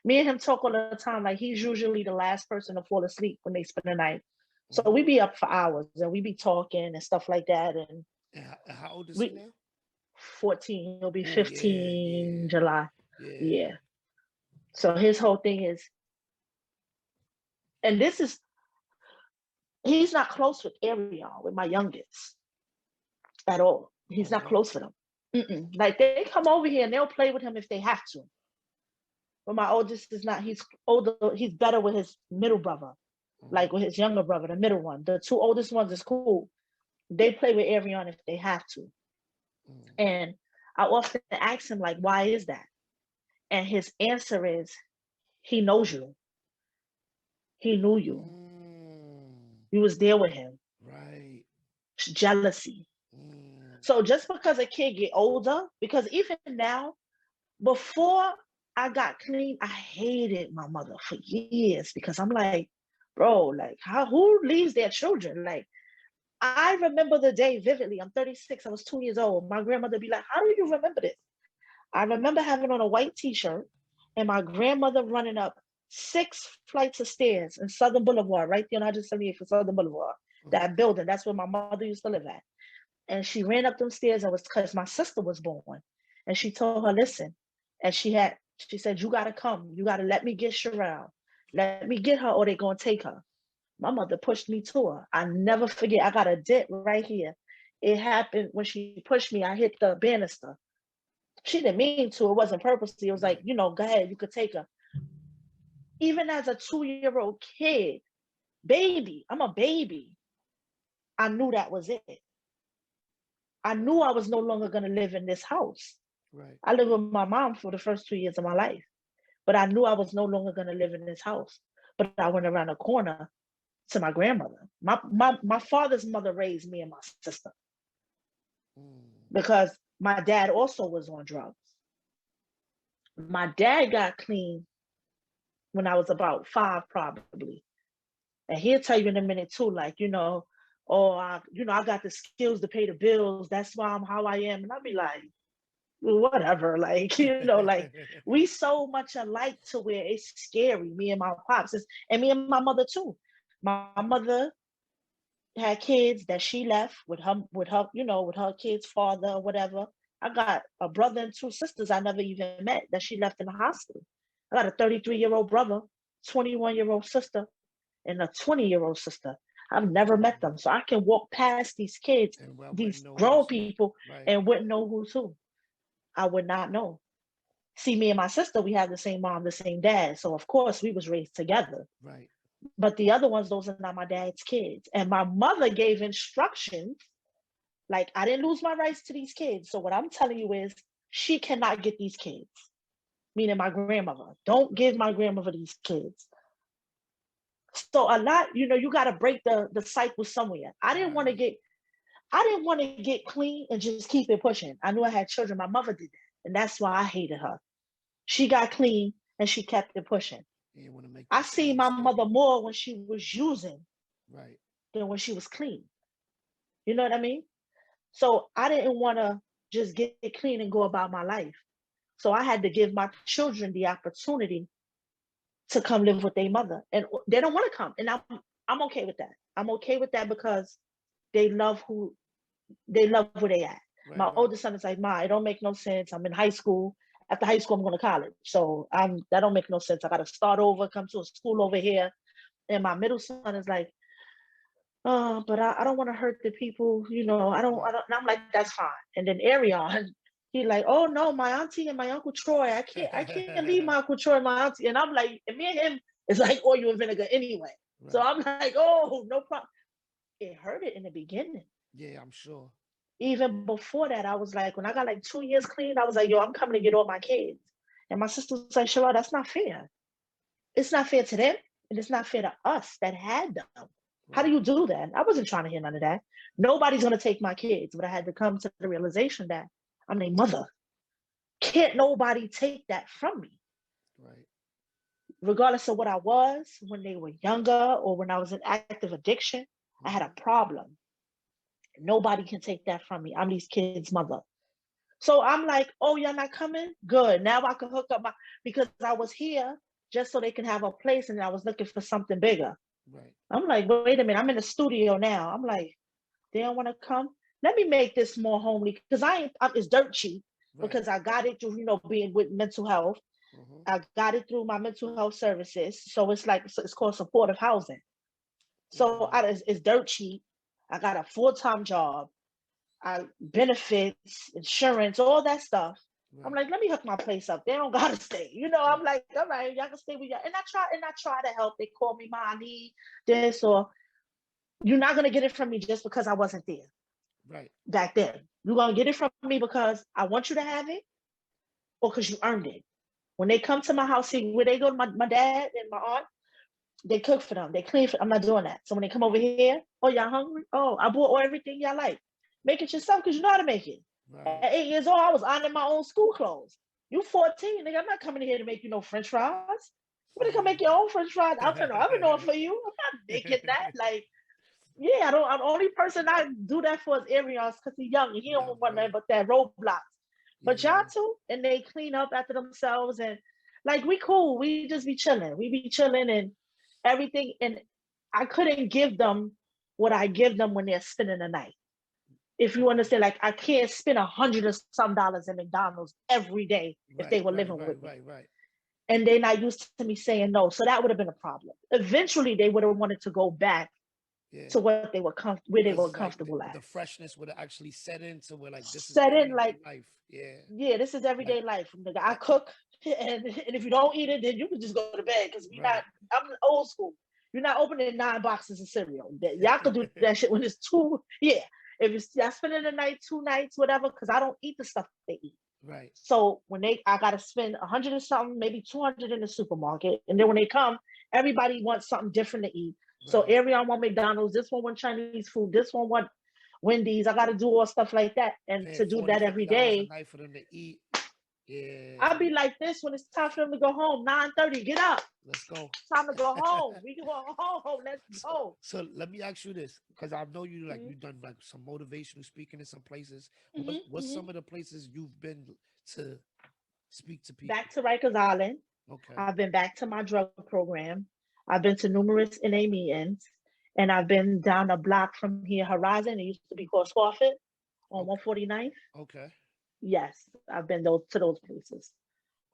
Me and him talk all the time. Like he's usually the last person to fall asleep when they spend the night. So hmm we be up for hours and we be talking and stuff like that. And and how old is he we now? 14, he'll be Oh yeah, 15 yeah, July. yeah. Yeah. So his whole thing is, and this is, he's not close with Arion, with my youngest at all. He's Oh not word. close with him. Mm-mm. Like they come over here and they'll play with him if they have to. But my oldest is not. He's older. He's better with his middle brother, like Mm-hmm. with his younger brother, the middle one. The two oldest ones is cool. They play with Arion if they have to. Mm, And I often ask him, like, why is that? And his answer is, he knows you. He knew you. mm, You was there with him. right. Jealousy. Mm, So just because a kid get older, because even now, before I got clean, I hated my mother for years because I'm like, bro, like who leaves their children? Like I remember the day vividly. I'm 36. I was 2 years old. My grandmother be like, how do you remember this? I remember having on a white t-shirt and my grandmother running up 6 flights of stairs in Southern Boulevard, right there on 178 for Southern Boulevard. mm, That building, that's where my mother used to live at. And she ran up them stairs and was because my sister was born. And she told her, listen. And she said, you gotta come. You gotta let me get Sharel. Let me get her or they gonna take her. My mother pushed me to her. I never forget. I got a dent right here. It happened when she pushed me. I hit the banister. She didn't mean to. It wasn't purposely. It was like, right. go ahead. You could take her. Even as a 2-year-old kid, baby, I'm a baby. I knew that was it. I knew I was no longer going to live in this house. Right. I lived with my mom for the first 2 years of my life, but I knew I was no longer going to live in this house. But I went around the corner to my grandmother. My father's mother raised me and my sister Mm, because my dad also was on drugs. My dad got clean when I was about 5, probably. And he'll tell you in a minute too, like, or I got the skills to pay the bills. That's why I'm how I am. And I'd be like, "Well, whatever." Like, like we so much alike to where it's scary. Me and my pops, and me and my mother too. My mother had kids that she left with her kid's father or whatever. I got a brother and two sisters I never even met that she left in the hospital. I got a 33-year-old brother, 21-year-old sister, and a 20-year-old sister. I've never met them. So I can walk past these kids, And I these wouldn't know grown who's who. people, Right, and wouldn't know who's who. I would not know. See, me and my sister, we have the same mom, the same dad. So of course we was raised together. right. But the other ones, those are not my dad's kids. And my mother gave instructions. Like, I didn't lose my rights to these kids. So what I'm telling you is she cannot get these kids, meaning my grandmother. Don't give my grandmother these kids. So a lot, you got to break the cycle somewhere. Right. I didn't want to get clean and just keep it pushing. I knew I had children. My mother did that. And that's why I hated her. She got clean and she kept it pushing. You didn't want to make I that same see my mistake. mother more when she was using Right. than when she was clean. You know what I mean? So I didn't want to just get clean and go about my life. So I had to give my children the opportunity to come live with their mother. And they don't want to come. And I'm okay with that. I'm okay with that because they love where they at. My Right, right. oldest son is like, "Ma, it don't make no sense. I'm in high school. After high school, I'm going to college. So that don't make no sense. I got to start over, come to a school over here." And my middle son is like, "Oh, but I don't want to hurt the people. I don't." And I'm like, "That's fine." And then Arion, he like, "Oh no, my auntie and my uncle Troy. I can't leave my uncle Troy and my auntie." And I'm like, and me and him is like oil and vinegar anyway. So Right. I'm like, "Oh, no problem." It hurt it in the beginning. Yeah, I'm sure. Even before that, I was like, when I got like 2 years clean, I was like, "Yo, I'm coming to get all my kids." And my sister was like, "Sharel, that's not fair. It's not fair to them, and it's not fair to us that had them. How do Right. you do that?" I wasn't trying to hear none of that. Nobody's gonna take my kids, but I had to come to the realization that I'm their mother. Can't nobody take that from me, Right. regardless of what I was when they were younger or when I was in active addiction. I had a Hmm. problem. Nobody can take that from me. I'm these kids' mother. So I'm like, "Oh, y'all not coming? Good. Now I can hook up because I was here just so they can have a place and I was looking for something bigger." Right. I'm like, "Wait a minute, I'm in the studio now." I'm like, "They don't want to come? Let me make this more homely because it's dirt cheap Right. because I got it through, being with mental health. Hmm. I got it through my mental health services. So it's called supportive housing. So Hmm. it's dirt cheap. I got a full-time job. I benefits, insurance, all that stuff. I'm Right. like, let me hook my place up. They don't gotta stay. I'm Right. like, all right, y'all can stay with y'all. And I try to help. They call me, "Ma, I need this," or "You're not gonna get it from me just because I wasn't there Right. back then. You're gonna get it from me because I want you to have it or because you earned it." When they come to my house, see where they go to my dad and my aunt, they cook for them. They clean for I'm not doing that. So when they come over here, "Oh, y'all hungry? Oh, I bought all everything y'all like. Make it yourself because you know how to make it." At Right. 8 years old, I was ironing my own school clothes. You 14, nigga, I'm not coming here to make you no French fries. You better come make your own French fries. I'll turn the oven on for you. I'm not making that. Like, yeah, I don't. I'm the only person I do that for is Arios because he's young and he Young. don't want nothing Right. but that roadblocks. But y'all Yeah. too, and they clean up after themselves and like we cool. We just be chilling. We be chilling and everything. And I couldn't give them what I give them when they're spending the night. If you Okay. understand, like I can't spend $100 or some in McDonald's every day if they Right. were Right. living Right. with me. Right. Right. And they're not used to me saying no. So that would have been a problem. Eventually they would have wanted to go back Yeah. to what where they were Because like comfortable at. the freshness would have actually set into where like this is Set in everyday like, life. Yeah. yeah, this is Like everyday life. Nigga, I like cook, and if you don't eat it, then you can just go to bed because we not. right. I'm old school. You're not opening 9 boxes of cereal. Y'all could do that shit when it's two. Yeah, if it's y'all spending the night, 2 nights, whatever. Because I don't eat the stuff they eat. Right. So I gotta spend 100 or something, maybe 200 in the supermarket, and then when they come, everybody wants something different to eat. So Right. everyone want McDonald's. This one want Chinese food. This one want Wendy's. I gotta do all stuff like that, and Paying to do forty, that fifty every dollars a day. night for them to eat. Yeah. I'll be like this when it's time for them to go home. 9:30. Get up. Let's go. Time to go home. We can go home. Let's So, go. so let me ask you this, because I know you like Mm-hmm. you've done like some motivational speaking in some places. What's Mm-hmm. some of the places you've been to speak to people? Back to Rikers Island. Okay. I've been back to my drug program. I've been to numerous NA meetings, and I've been down a block from here, Horizon. It used to be called Squaford on Okay. 149th. Okay. Yes, I've been those to those places.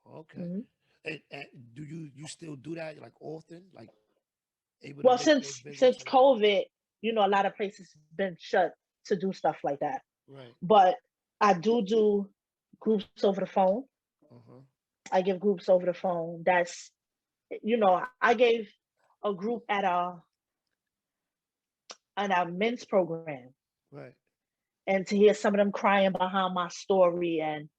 Okay. Mhm. And do you still do that like often? Like able to Well, make those since visits? COVID, a lot of places been shut to do stuff like that. Right. But I do groups over the phone. Uh-huh. I give groups over the phone. I gave a group at a men's program, Right. and to hear some of them crying behind my story, and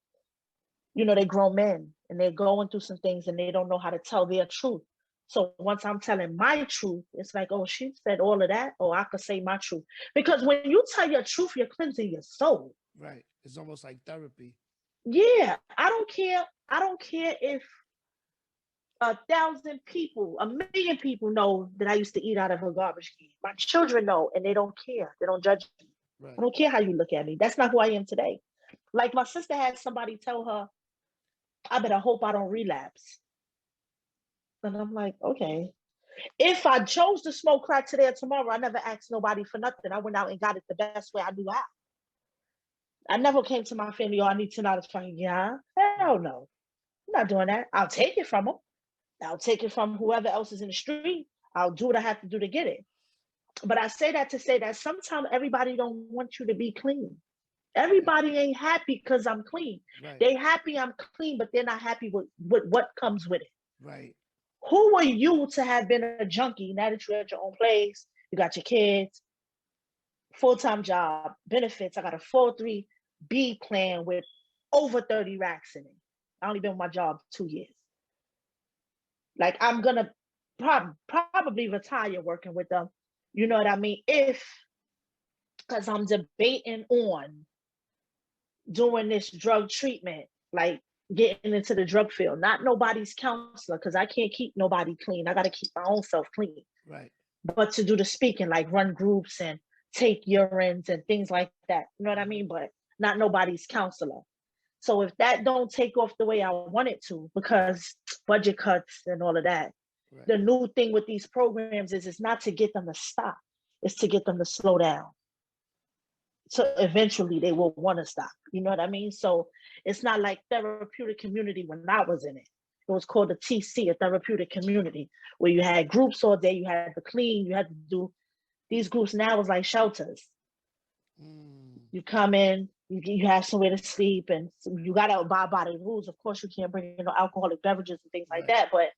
they grown men and they're going through some things and they don't know how to tell their truth. So once I'm telling my truth, it's like, oh, she said all of that. Oh, I could say my truth. Because when you tell your truth, you're cleansing your soul. Right. It's almost like therapy. Yeah, I don't care. I don't care if 1,000 people, 1,000,000 people know that I used to eat out of a garbage can. My children know and they don't care. They don't judge me. I Right. don't care how you look at me. That's not who I am today. Like my sister had somebody tell her, I better hope I don't relapse. And I'm like, okay. If I chose to smoke crack today or tomorrow, I never asked nobody for nothing. I went out and got it the best way I knew how. I never came to my family, oh, I need $10 fucking yeah. Hell no. I'm not doing that. I'll take it from them. I'll take it from whoever else is in the street. I'll do what I have to do to get it. But I say that to say that sometimes everybody don't want you to be clean. Right. Everybody ain't happy because I'm clean. Right. They happy I'm clean, but they're not happy with what comes with it. Right. Who are you to have been a junkie now that you're at your own place? You got your kids, full-time job, benefits. I got a 403B plan with over 30 racks in it. I only been with my job 2 years. Like I'm gonna probably retire working with them. You know what I mean? Because I'm debating on doing this drug treatment, like getting into the drug field. Not nobody's counselor, because I can't keep nobody clean. I got to keep my own self clean. Right. But to do the speaking, like run groups and take urines and things like that. You know what I Mhm. mean? But not nobody's counselor. So if that don't take off the way I want it to, because budget cuts and all of that, Right. the new thing with these programs is it's not to get them to stop, it's to get them to slow down. So eventually they will want to stop. You know what I mean? So it's not like therapeutic community when I was in it. It was called the TC, a therapeutic community, where you had groups all day, you had to clean, you had to do these groups. Now is like shelters. Mm. You come in, you have somewhere to sleep, and you got to abide by the rules. Of course, you can't bring no alcoholic beverages and things like Right. that, but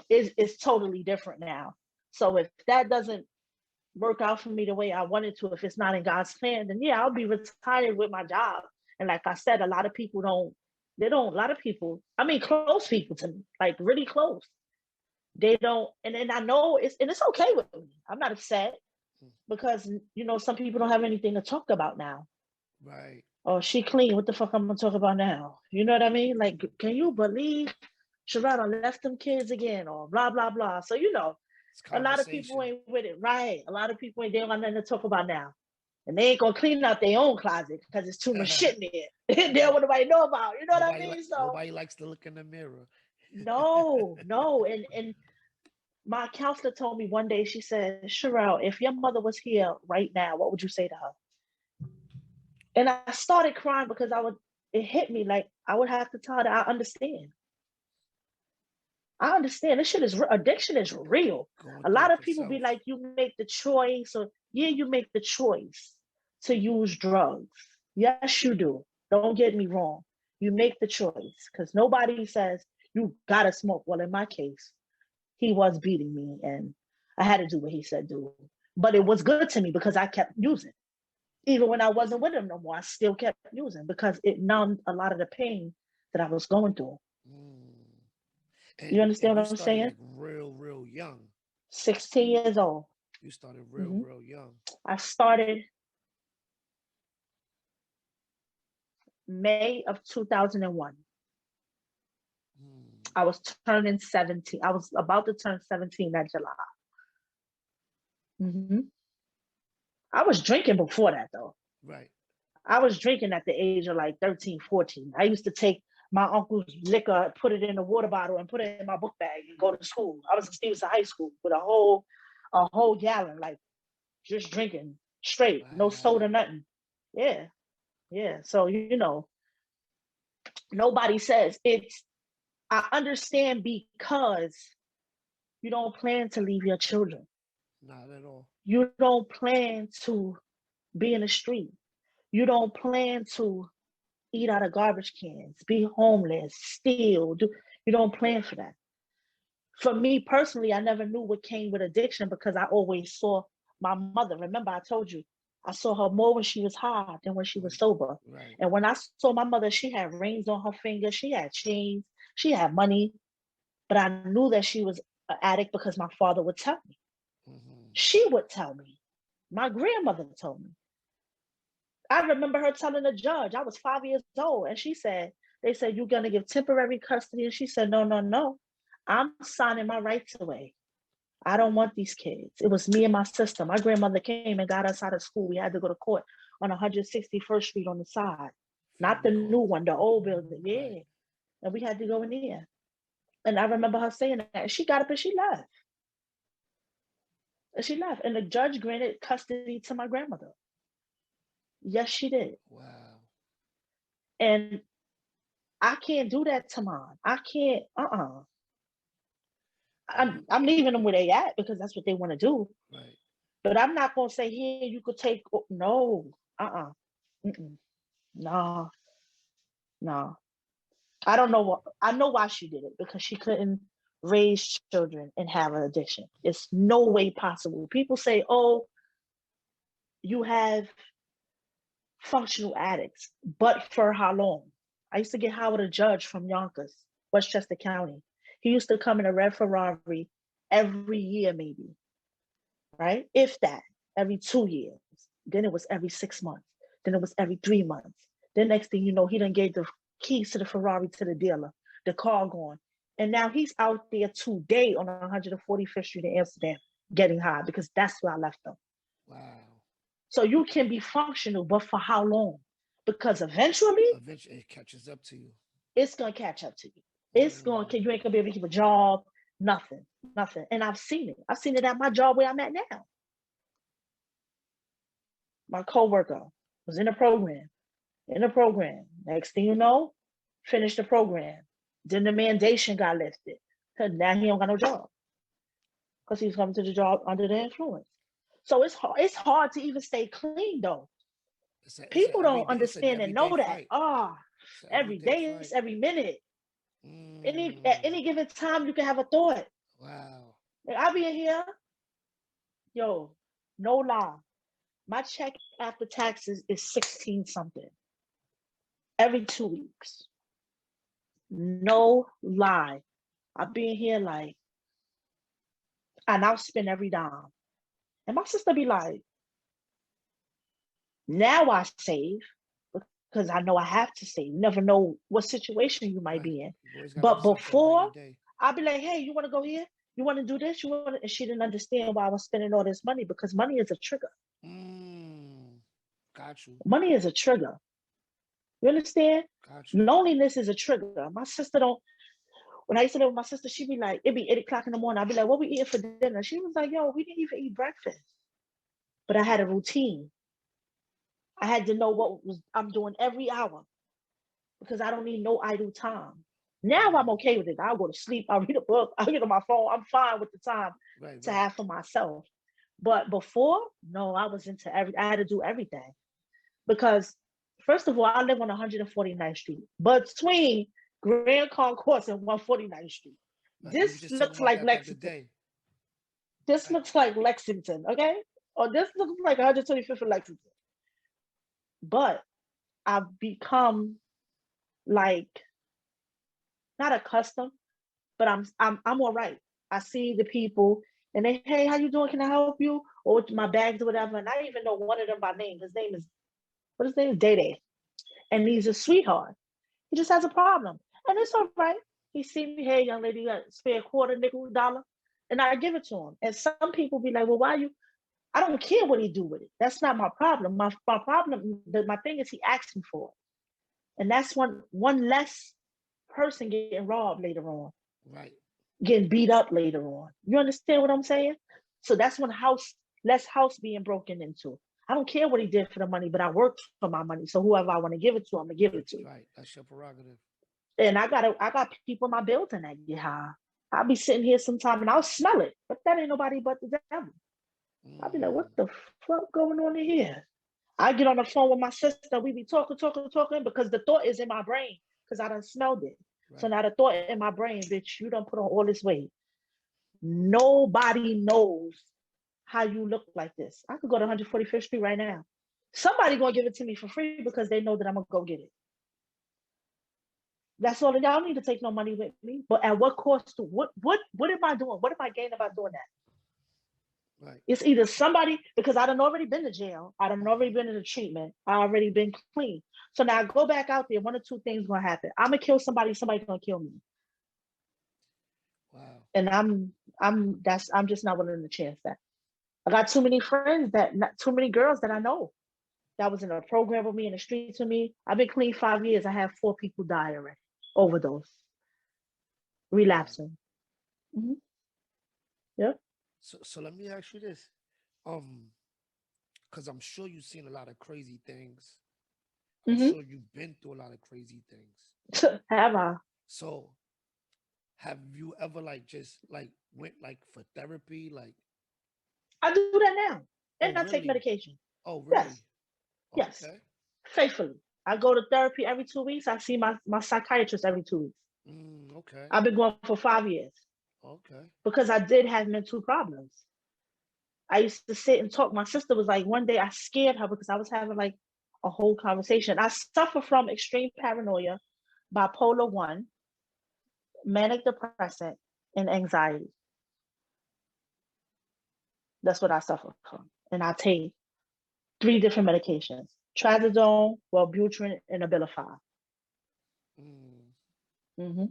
it's totally different now. So if that doesn't work out for me the way I wanted to, if it's not in God's plan, then yeah, I'll be retired with my job. And like I said, a lot of people a lot of people, I mean, close people to me, like really close. They don't, and I know it's okay with me. I'm not upset Mm. because, some people don't have anything to talk about now. Right. Oh, she clean. What the fuck I'm gonna talk about now? You know what I mean? Like, can you believe Sharel left them kids again or blah, blah, blah. So, It's a lot of people conversation. ain't with it, right? A lot of people ain't, they don't got nothing to talk about now. And they ain't gonna clean out their own closet because it's too much shit in there. They don't Right. want nobody to know about. You know what I Nobody like mean? So nobody likes to look in the mirror. no, no. And my counselor told me one day, she said, Sharel, if your mother was here right now, what would you say to her? And I started crying because it hit me like I would have to tell her that I understand. I understand this shit addiction is real. Going A through lot it of people be yourself. like, you make the choice, or yeah, you make the choice to use drugs. Yes, you do. Don't get me wrong. You make the choice because nobody says you gotta smoke. Well, in my case, he was beating me and I had to do what he said do. But it was good to me because I kept using. Even when I wasn't with him no more, I still kept using because it numbed a lot of the pain that I was going through. Mm. You And understand you what I'm started saying? like real young. 16 years old. You started Mhm. real young. I started May of 2001. I was turning 17. I was about to turn 17 that July. Hmm. I was drinking before that though. Right. I was drinking at the age of like 13, 14. I used to take my uncle's liquor, put it in a water bottle, and put it in my book bag and go to school. I was in Stevenson High School with a whole gallon, like just drinking straight, no soda, Wow. nothing. Yeah, yeah. So nobody says it's. I understand because you don't plan to leave your children. Not at all. You don't plan to be in the street. You don't plan to eat out of garbage cans, be homeless, steal. You don't plan for that. For me personally, I never knew what came with addiction because I always saw my mother. Remember, I told you, I saw her more when she was high than when she was sober. Right. And when I saw my mother, she had rings on her fingers, she had chains, she had money, but I knew that she was an addict because my father would tell me. Mm-hmm. She would tell me. My grandmother told me. I remember her telling the judge, I was 5 years old, and they said, you're going to give temporary custody. And she said, no, no, no. I'm signing my rights away. I don't want these kids. It was me and my sister. My grandmother came and got us out of school. We had to go to court on 161st Street on the side, not the Family new court. one, the old building. Right. Yeah. And we had to go in there. And I remember her saying that. And she got up and she left. And she left. And the judge granted custody to my grandmother. Yes, she did. Wow. And I can't do that to mine. I can't, You I'm leaving them where they at because that's what they want to do. right. But I'm not gonna say here you could take no, mm-mm. No, no. I don't know what I know why she did it because she couldn't raise children and have an addiction. It's no way possible. People say, "Oh, you have functional addicts," but for how long? I used to get high with a judge from Yonkers, Westchester County. He used to come in a red Ferrari every year, maybe, right? If that, every 2 years. Then it was every 6 months. Then it was every 3 months. Then next thing you know, he done gave the keys to the Ferrari to the dealer, the car gone. And now he's out there today on 145th Street in Amsterdam getting high because that's where I left them. Wow. So you can be functional, but for how long? Because eventually Eventually, it catches up to you. it's gonna catch up to you. It's going Mm. to you ain't gonna be able to keep a job, nothing, nothing. And I've seen it. I've seen it at my job where I'm at now. My coworker was in the program. Next thing you know, finished the program. Then the mandation got lifted. Cause now he don't got no job. Because he was coming to the job under the influence. So it's hard to even stay clean though. It's a People don't everyday. It's an understand and everyday know that. fight. It's an Every everyday day is fight. every minute. At Mm. any given time you can have a thought. Wow. Like I be in here, yo, no lie. My check after taxes is 16 something every 2 weeks. No lie. I be in here like, and I'll spend every dime. And my sister be like, now I save because I know I have to save. You never know what situation you might Right. be in. You always got to have But something for a rainy before, day. I'll be like, hey, you want to go here? You want to do this? And she didn't understand why I was spending all this money because money is a trigger. Mm. Got you. Money is a trigger. You understand? Got you. Loneliness is a trigger. My sister don't. When I used to live with my sister, she'd be like, it'd be 8 o'clock in the morning. I'd be like, what we eating for dinner? She was like, yo, we didn't even eat breakfast. But I had a routine. I had to know what was I'm doing every hour because I don't need no idle time. Now I'm Mm. okay with it. I'll go to sleep. I'll read a book. I'll get on my phone. I'm fine with the time Right. to Right. have for myself. But before, no, I was into I had to do everything because first of all, I live on 149th Street, between Grand Concourse and 149th Street. We were This just talking looks about like that the other Lexington. day. This Like, looks like Lexington, okay? Or this looks like 125th of Lexington. But I've become like not accustomed, but I'm all right. I see the people and they, hey, how you doing? Can I help you? Or with my bags or whatever. And I even know one of them by name. His name is what his name is? Day Day. And he's a sweetheart. He just has a problem. And it's all right. He see me, hey, young lady, you got a spare quarter, nickel, dollar, and I give it to him. And some people be like, well, why you? I don't care what he do with it. That's not my problem. My problem, my thing is he asked me for it, and that's one less person getting robbed later on, Right. getting beat up later on. You understand what I'm saying? So that's one less house being broken into. I don't care what he did for the money, but I worked for my money. So whoever I want to give it to, I'm gonna give it to. Right. That's your prerogative. And I got people in my building that get high. I'll be sitting here sometime and I'll smell it, but that ain't nobody but the devil. I'll be like, what Mm, the fuck going on in here? I get on the phone with my sister. We be talking, talking, talking because the thought is in my brain because I done smelled it. So right. now the thought in my brain, bitch, you done put on all this weight. Nobody knows how you look like this. I could go to 145th Street right now. Somebody gonna give it to me for free because they know that I'm gonna go get it. That's all. Y'all don't need to take no money with me. But at what cost? To what am I doing? What am I gaining by doing that? Right. It's either somebody because I done already been to jail. I done already been in the treatment. I already been clean. So now I go back out there. One or two things gonna happen. I'm gonna kill somebody. Somebody's gonna kill me. Wow. And I'm just not willing to chance that. I got too many friends that not too many girls that I know that was in a program with me in the streets with me. I've been clean 5 years. I have 4 people die already, overdose, Wow. relapsing. Mm-hmm. Yep. So let me ask you this. Um, because I'm sure you've seen a lot of crazy things. I'm Mm-hmm. sure you've been through a lot of crazy things. Have I? So have you ever like just like went like for therapy? Like, I do that now, oh and I take really? medication. Oh Yes, really? yes, Okay. faithfully. I go to therapy every 2 weeks. I see my psychiatrist every 2 weeks. Okay. I've been going for 5 years Okay. because I did have mental problems. I used to sit and talk. My sister was like, one day I scared her because I was having like a whole conversation. I suffer from extreme paranoia, bipolar 1, manic depressant, and anxiety. That's what I suffer from. And I take 3 different medications: trazodone, Wellbutrin, and Abilify. Mm, Mm-hmm.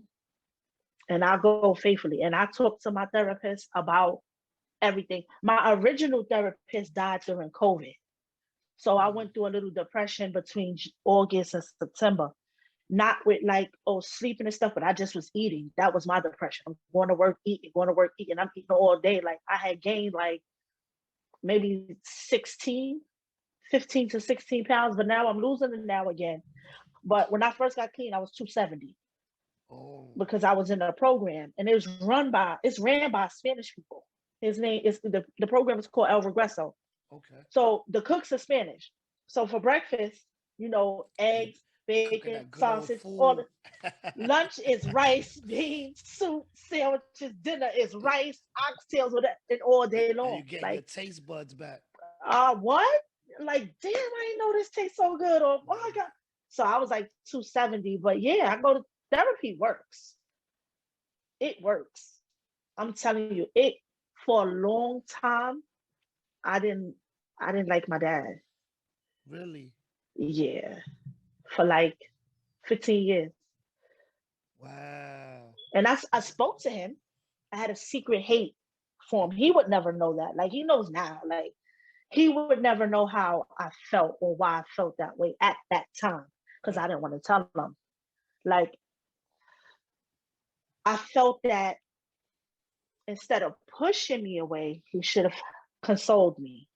And I go faithfully. And I talk to my therapist about everything. My original therapist died during COVID. So I mm, went through a little depression between August and September. Not with like, oh, sleeping and stuff, but I just was eating. That was my depression. I'm going to work, eating, going to work, eating. I'm eating all day. Like I had gained like maybe 16, 15 to 16 pounds, but now I'm losing it now again. But when I first got clean, I was 270 oh, because I was in a program and it's ran by Spanish people. His name is the program is called El Regreso. okay. So the cooks are Spanish. So for breakfast, They eggs, cooking bacon, that good old sausage, all food. the lunch is rice, beans, soup, sandwiches, dinner is rice, oxtails, with it, and all day And long. you getting your Like, taste buds back. what? Like, damn, I didn't know this tastes so good. Or, oh my Yeah. God. So I was like 270. But yeah, I go to therapy works. It works. I'm telling you, it for a long time, I didn't I didn't like my dad. Really? Yeah. For like 15 years. Wow. And I spoke to him. I had a secret hate for him. He would never know that. Like he knows now. Like he would never know how I felt or why I felt that way at that time. Because I Right. didn't want to tell him. Like I felt that instead of pushing me away, he should have consoled me.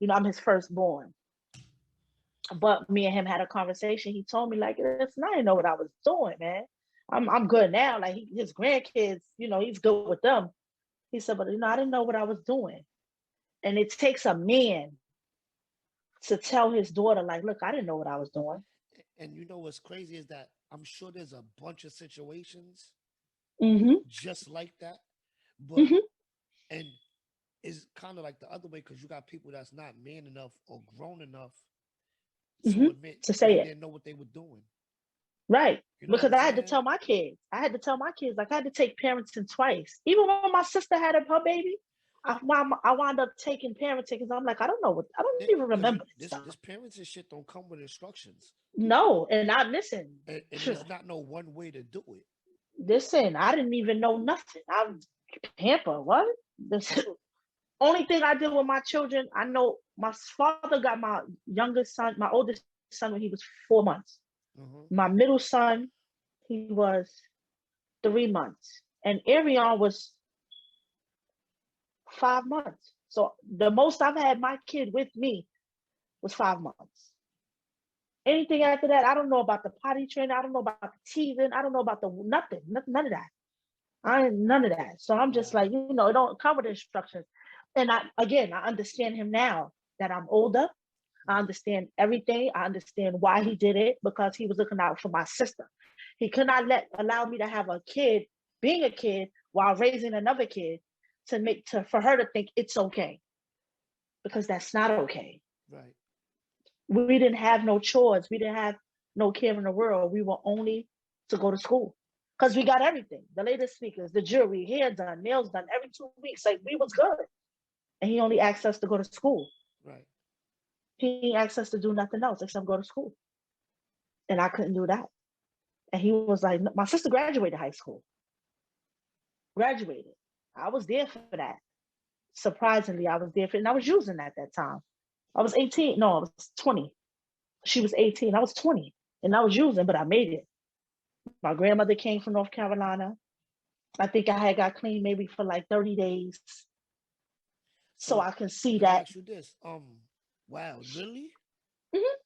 I'm his firstborn. But me and him had a conversation. He told me, like, listen, I didn't know what I was doing, man. I'm good now. Like his grandkids, he's good with them. He said, but I didn't know what I was doing. And it takes a man to tell his daughter, like, look, I didn't know what I was doing. And you know what's crazy is that I'm sure there's a bunch of situations Mm-hmm. just like that, but Mm-hmm. and it's kind of like the other way because you got people that's not man enough or grown enough Mm-hmm. to admit To they say it. didn't know what they were doing. Right. You know what Because I'm I had to saying? tell my kids. Like I had to take parenting twice. Even when my sister had her baby, I wound up taking parenting because I'm like, I don't even Because remember this this stuff. parents and shit don't come with instructions, No. And I listen. and there's not no one way to do it. Listen, I didn't even know nothing. I'm pamper. What? This only thing I did with my children, I know my father got my youngest son, my oldest son when he was 4 months. Mm-hmm. My middle son, he was 3 months. And Arion was 5 months. So the most I've had my kid with me was 5 months. Anything after that, I don't know about the potty training. I don't know about the teething. I don't know about the nothing, none of that. I ain't none of that. So I'm just Wow. like, it don't come with instructions. And I understand him now that I'm older. I Mm-hmm. understand everything. I understand why he did it because he was looking out for my sister. He could not allow me to have a kid, being a kid while raising another kid, for her to think it's okay because that's not okay. Right. We didn't have no chores. We didn't have no care in the world. We were only to go to school because we got everything: the latest sneakers, the jewelry, hair done, nails done every 2 weeks. Like we was good, and he only asked us to go to school. Right. He asked us to do nothing else except go to school, and I couldn't do that. And he was like, "My sister graduated high school, graduated. I was there for that. Surprisingly, I was there for, and I was using at that time. I was 18. No, I was 20. She was 18. I was 20, and I was using, but I made it. My grandmother came from North Carolina. I think I had got clean maybe for like 30 days. So I So can see let me that. ask you this. Wow, really? Mhm.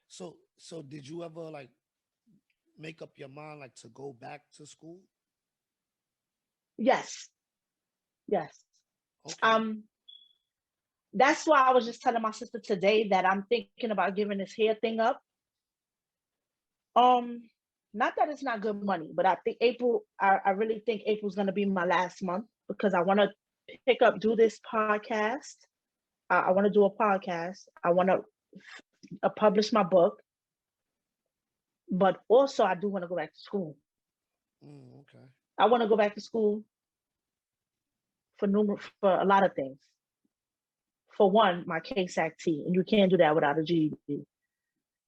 So did you ever like make up your mind like to go back to school? Yes, yes. Okay. Um, that's why I was just telling my sister today that I'm thinking about giving this hair thing up. Um, Not that it's not good money, but I think April, I really think April's gonna be my last month because I want to pick up, do this podcast. I want to do a podcast. I want to publish my book, but also I do want to go back to school. Okay. I want to go back to school for a lot of things. For one, my KSAC T, and you can't do that without a GED.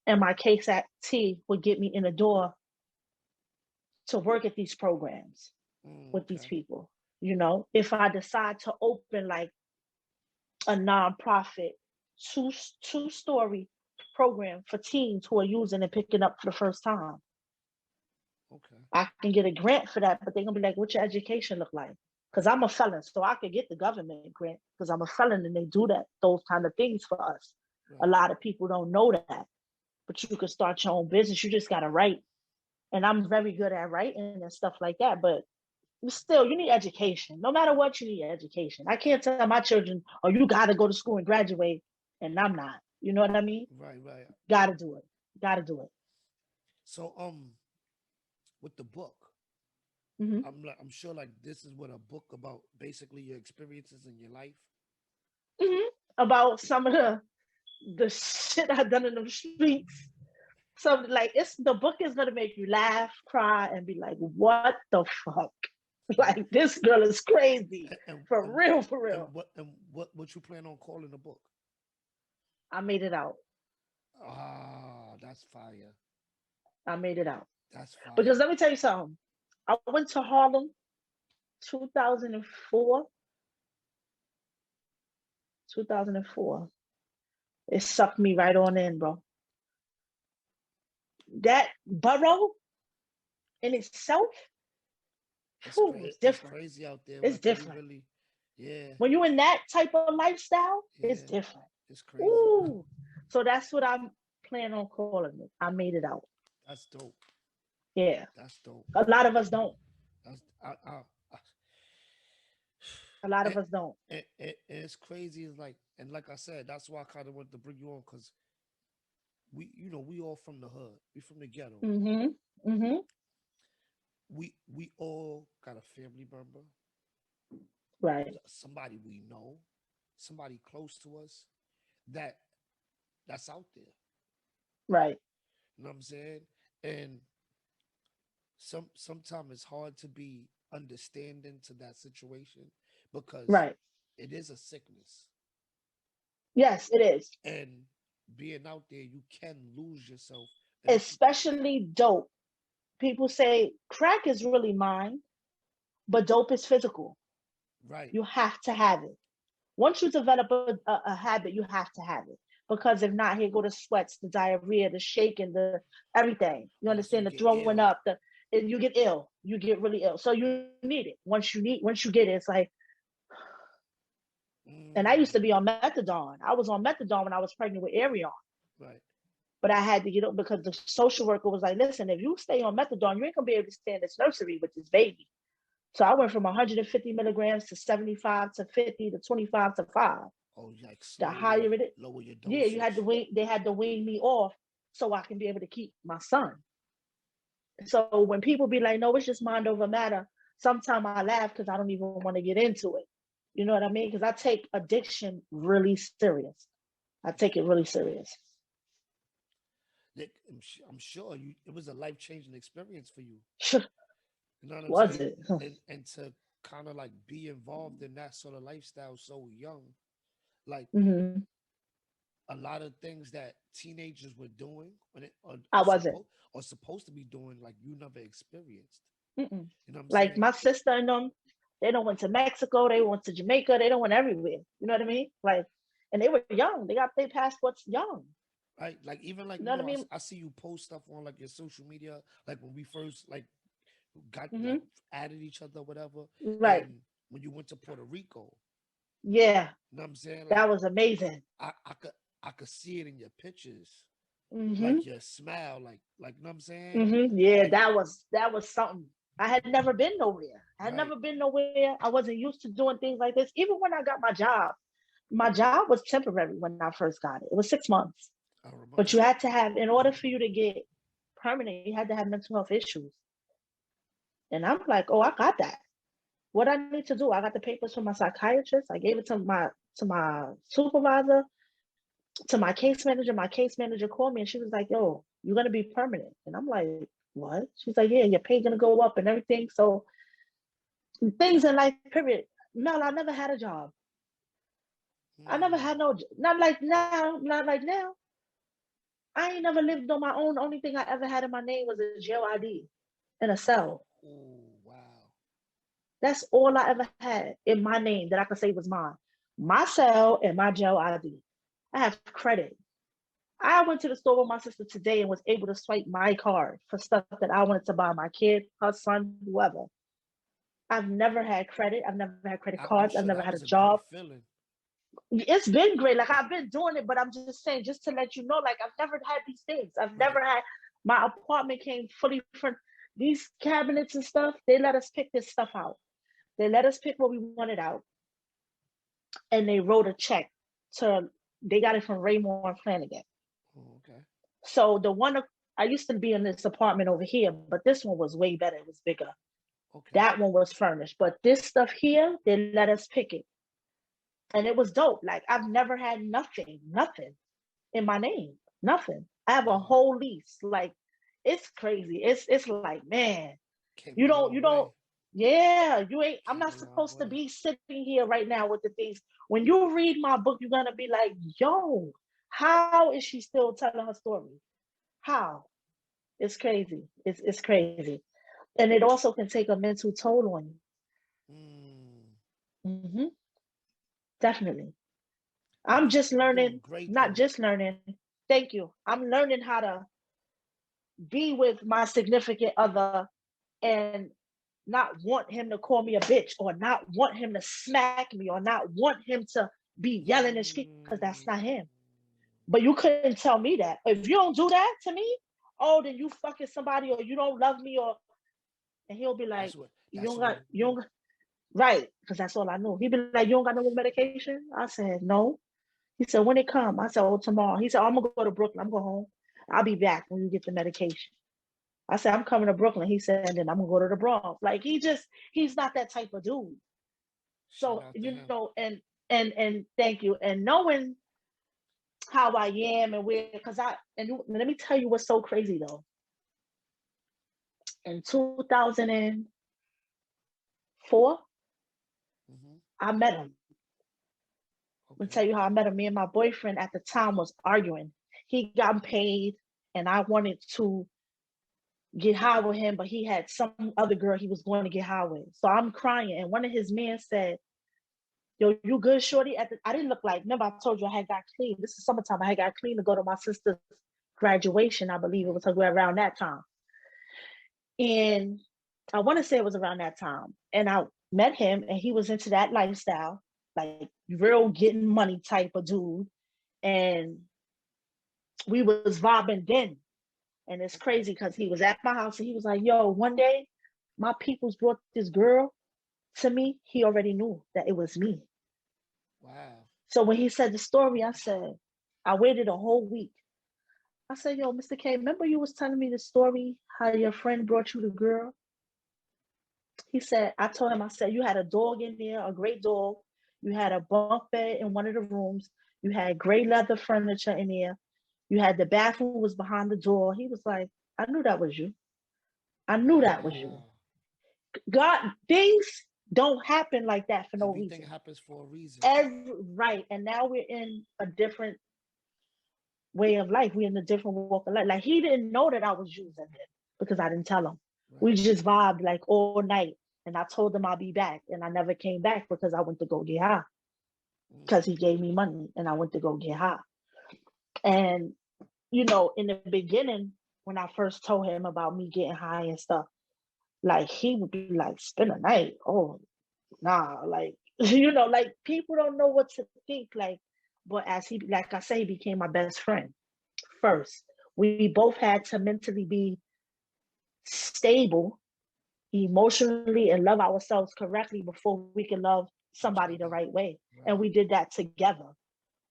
And my KSAC T would get me in the door to work at these programs with these Okay. people. If I decide to open like a nonprofit two two-story program for teens who are using and picking up for the first time, Okay. I can get a grant for that. But they're gonna be like, "What's your education look like?" Because I'm a felon, so I could get the government grant because I'm a felon, and they do those kind of things for us. A Right. lot of people don't know that, but you can start your own business. You just gotta write, and I'm very good at writing and stuff like that. But still, you need education. No matter what, you need education. I can't tell my children, "Oh, you gotta go to school and graduate," and I'm not. You know what I mean? Right. Right. Gotta do it. Gotta do it. So with the book, Hmm. I'm sure like this is what a book about basically your experiences in your life. Hmm. About some of the shit I've done in the streets. So like, the book is gonna make you laugh, cry, and be like, "What the fuck?" And Like this girl is crazy. and and, For and, real, for and real. what you plan on calling the book? I made it out. Ah, that's fire. I made it out. That's fire. Because let me tell you something. I went to Harlem 2004. 2004. It sucked me right on in, bro. That borough in itself, it's It's different. crazy out there. It's Like we different. really, yeah, When you're in that type of lifestyle, it's yeah. different. It's crazy. Ooh. So that's what I'm planning on calling it. I made it out. That's dope. Yeah. That's dope. A lot of us don't. That's I A lot and, of us don't. and it's crazy. It's like and like I said, that's why I kind of wanted to bring you on because we all from the hood. We from the ghetto. Mm-hmm. Mm-hmm. We all got a family member, Right. somebody we know, somebody close to us that that's out there. Right. You know what I'm saying? And sometimes it's hard to be understanding to that situation because Right. it is a sickness. Yes, it is. And being out there, you can lose yourself. And Especially dope. People say crack is really mind, but dope is physical. Right. You have to have it. Once you develop a habit, you have to have it. Because if not, here go the sweats, the diarrhea, the shaking, the everything. You Oh, so understand? you The get throwing ill. up, and you get ill. You get really ill. So you need it. Once you get it, it's like. And I used to Mm, be on methadone. I was on methadone when I was pregnant with Arion. right. But I had to get up because the social worker was like, listen, if you stay on methadone, you ain't gonna be able to stay in this nursery with this baby. So I went from 150 milligrams to 75 to 50 to 25 to 5. Oh, you like The higher slowly it is, lower your yeah, you had to dosage. wean, they had to wean me off so I can be able to keep my son. So when people be like, no, it's just mind over matter, sometimes I laugh because I don't even want to get into it. You know what I mean? Because I take addiction really serious. I take it really serious. Nick, I'm sure you it was a life changing experience for you. You know what I'm Was saying? it? And to kind of like be involved in that sort of lifestyle so young, like Hmm. a lot of things that teenagers were doing when it, I wasn't. or supposed to be doing, like you never experienced. Mm-mm. You know what I'm Like saying? my sister and them, they don't went to Mexico, they went to Jamaica, they don't went everywhere. You know what I mean? Like, and they were young. They got their passports young. Right? Like even like You know what I mean? I see you post stuff on like your social media, like when we first like got like Hmm. added each other, whatever, Right. and when you went to Puerto Rico, Yeah, you know what I'm saying? Like that was amazing. I I could I could see it in your pictures, Hmm. like your smile, like you know what I'm saying? Hmm. Yeah, Like that was something. I had never been nowhere. I had right, never been nowhere. I wasn't used to doing things like this. Even when I got my job was temporary when I first got it. It was 6 months. I But remember. you had to have, in order for you to get permanent, you had to have mental health issues. And I'm like, oh, I got that. What I need to do, I got the papers from my psychiatrist. I gave it to my supervisor, to my case manager. My case manager called me and she was like, yo, you're gonna be permanent. And I'm like, what? She's like, yeah, your pay gonna go up and everything. So things in life, period. No, I never had a job. I never Hmm. had no, not like now, not like now. I ain't never lived on my own. The only thing I ever had in my name was a jail ID and a cell. Oh wow. That's all I ever had in my name that I could say was mine. My cell and my jail ID. I have credit. I went to the store with my sister today and was able to swipe my card for stuff that I wanted to buy my kid, her son, whoever. I've never had credit. I've never had credit I'm cards. I've sure never that had a was a job. great feeling. It's been great. Like I've been doing it, but I'm just saying, just to let you know, like I've never had these things. I've Right. never had my apartment came fully furnished. These cabinets and stuff, they let us pick this stuff out. They let us pick what we wanted out, and they wrote a check to. They got it from Raymore and Flanagan. Oh, okay. So the one I used to be in this apartment over here, but this one was way better. It was bigger. Okay. That one was furnished, but this stuff here, they let us pick it, and it was dope. Like I've never had nothing in my name, nothing. I have a Wow. whole lease. Like it's crazy. It's like man, Came you a don't long you don't. way. Yeah, you ain't. I'm Came not a long supposed to way. be sitting here right now with the things. When you read my book, you're gonna be like, yo, how is she still telling her story? How? It's crazy. It's crazy. And it also can take a mental toll on Mm. you. Definitely. I'm just You're doing learning, great not though. just learning. Thank you. I'm learning how to be with my significant other and not want him to call me a bitch or not want him to smack me or not want him to be yelling and shit because that's Mm. not him. But you couldn't tell me that. If you don't do that to me, oh, then you fucking somebody or you don't love me or and he'll be like, That's what you that's don't what got it you do. don't right, because that's all I knew. He'd be like, you don't got no more medication? I said, no. He said, when it come? I said, oh, tomorrow. He said, oh, I'm gonna go to Brooklyn. I'm going home. I'll be back when you get the medication. I said, I'm coming to Brooklyn. He said, and then I'm gonna go to the Bronx. Like he's not that type of dude. Shout So, out to him. and thank you. And knowing how I am and where, because let me tell you what's so crazy though. In 2004, Hmm. I met him. Let me Okay. tell you how I met him. Me and my boyfriend at the time was arguing. He got paid, and I wanted to get high with him, but he had some other girl he was going to get high with. So I'm crying, and one of his men said, "Yo, you good, shorty?" I didn't look like. Remember, I told you I had got clean. This is summertime. I had got clean to go to my sister's graduation. I believe it Right. was around that time, and I want to say it was around that time. And I met him, and he was into that lifestyle, like real getting money type of dude. And we was vibing then. And it's Okay. crazy because he was at my house and he was like, "Yo, one day my peoples brought this girl to me." He already knew that it was me. Wow. So when he said the story, I said, I waited a whole week. I said, "Yo, Mr. K, remember you was telling me the story how your friend brought you the girl?" He said, I told him, I said, "You had a dog in there, a great dog. You had a bunk bed in one of the rooms. You had gray leather furniture in there. You had the bathroom was behind the door." He was like, "I knew that was you. I knew that was you." Wow. God, things don't happen like that for no Everything reason. happens for a reason. Right. And now we're in a different way of life. We're in a different walk of life. Like he didn't know that I was using him because I didn't tell him. We Right. just vibed like all night. And I told him I'll be back. And I never came back because I went to go get high. Mm. Because he gave me money and I went to go get high. And, in the beginning, when I first told him about me getting high and stuff, like he would be like, "Spend a night? Oh, nah." Like, like people don't know what to think. Like, but as he, like I say, he became my best friend first. We both had to mentally be stable emotionally and love ourselves correctly before we can love Each somebody the other. right way. And Right. we did that together.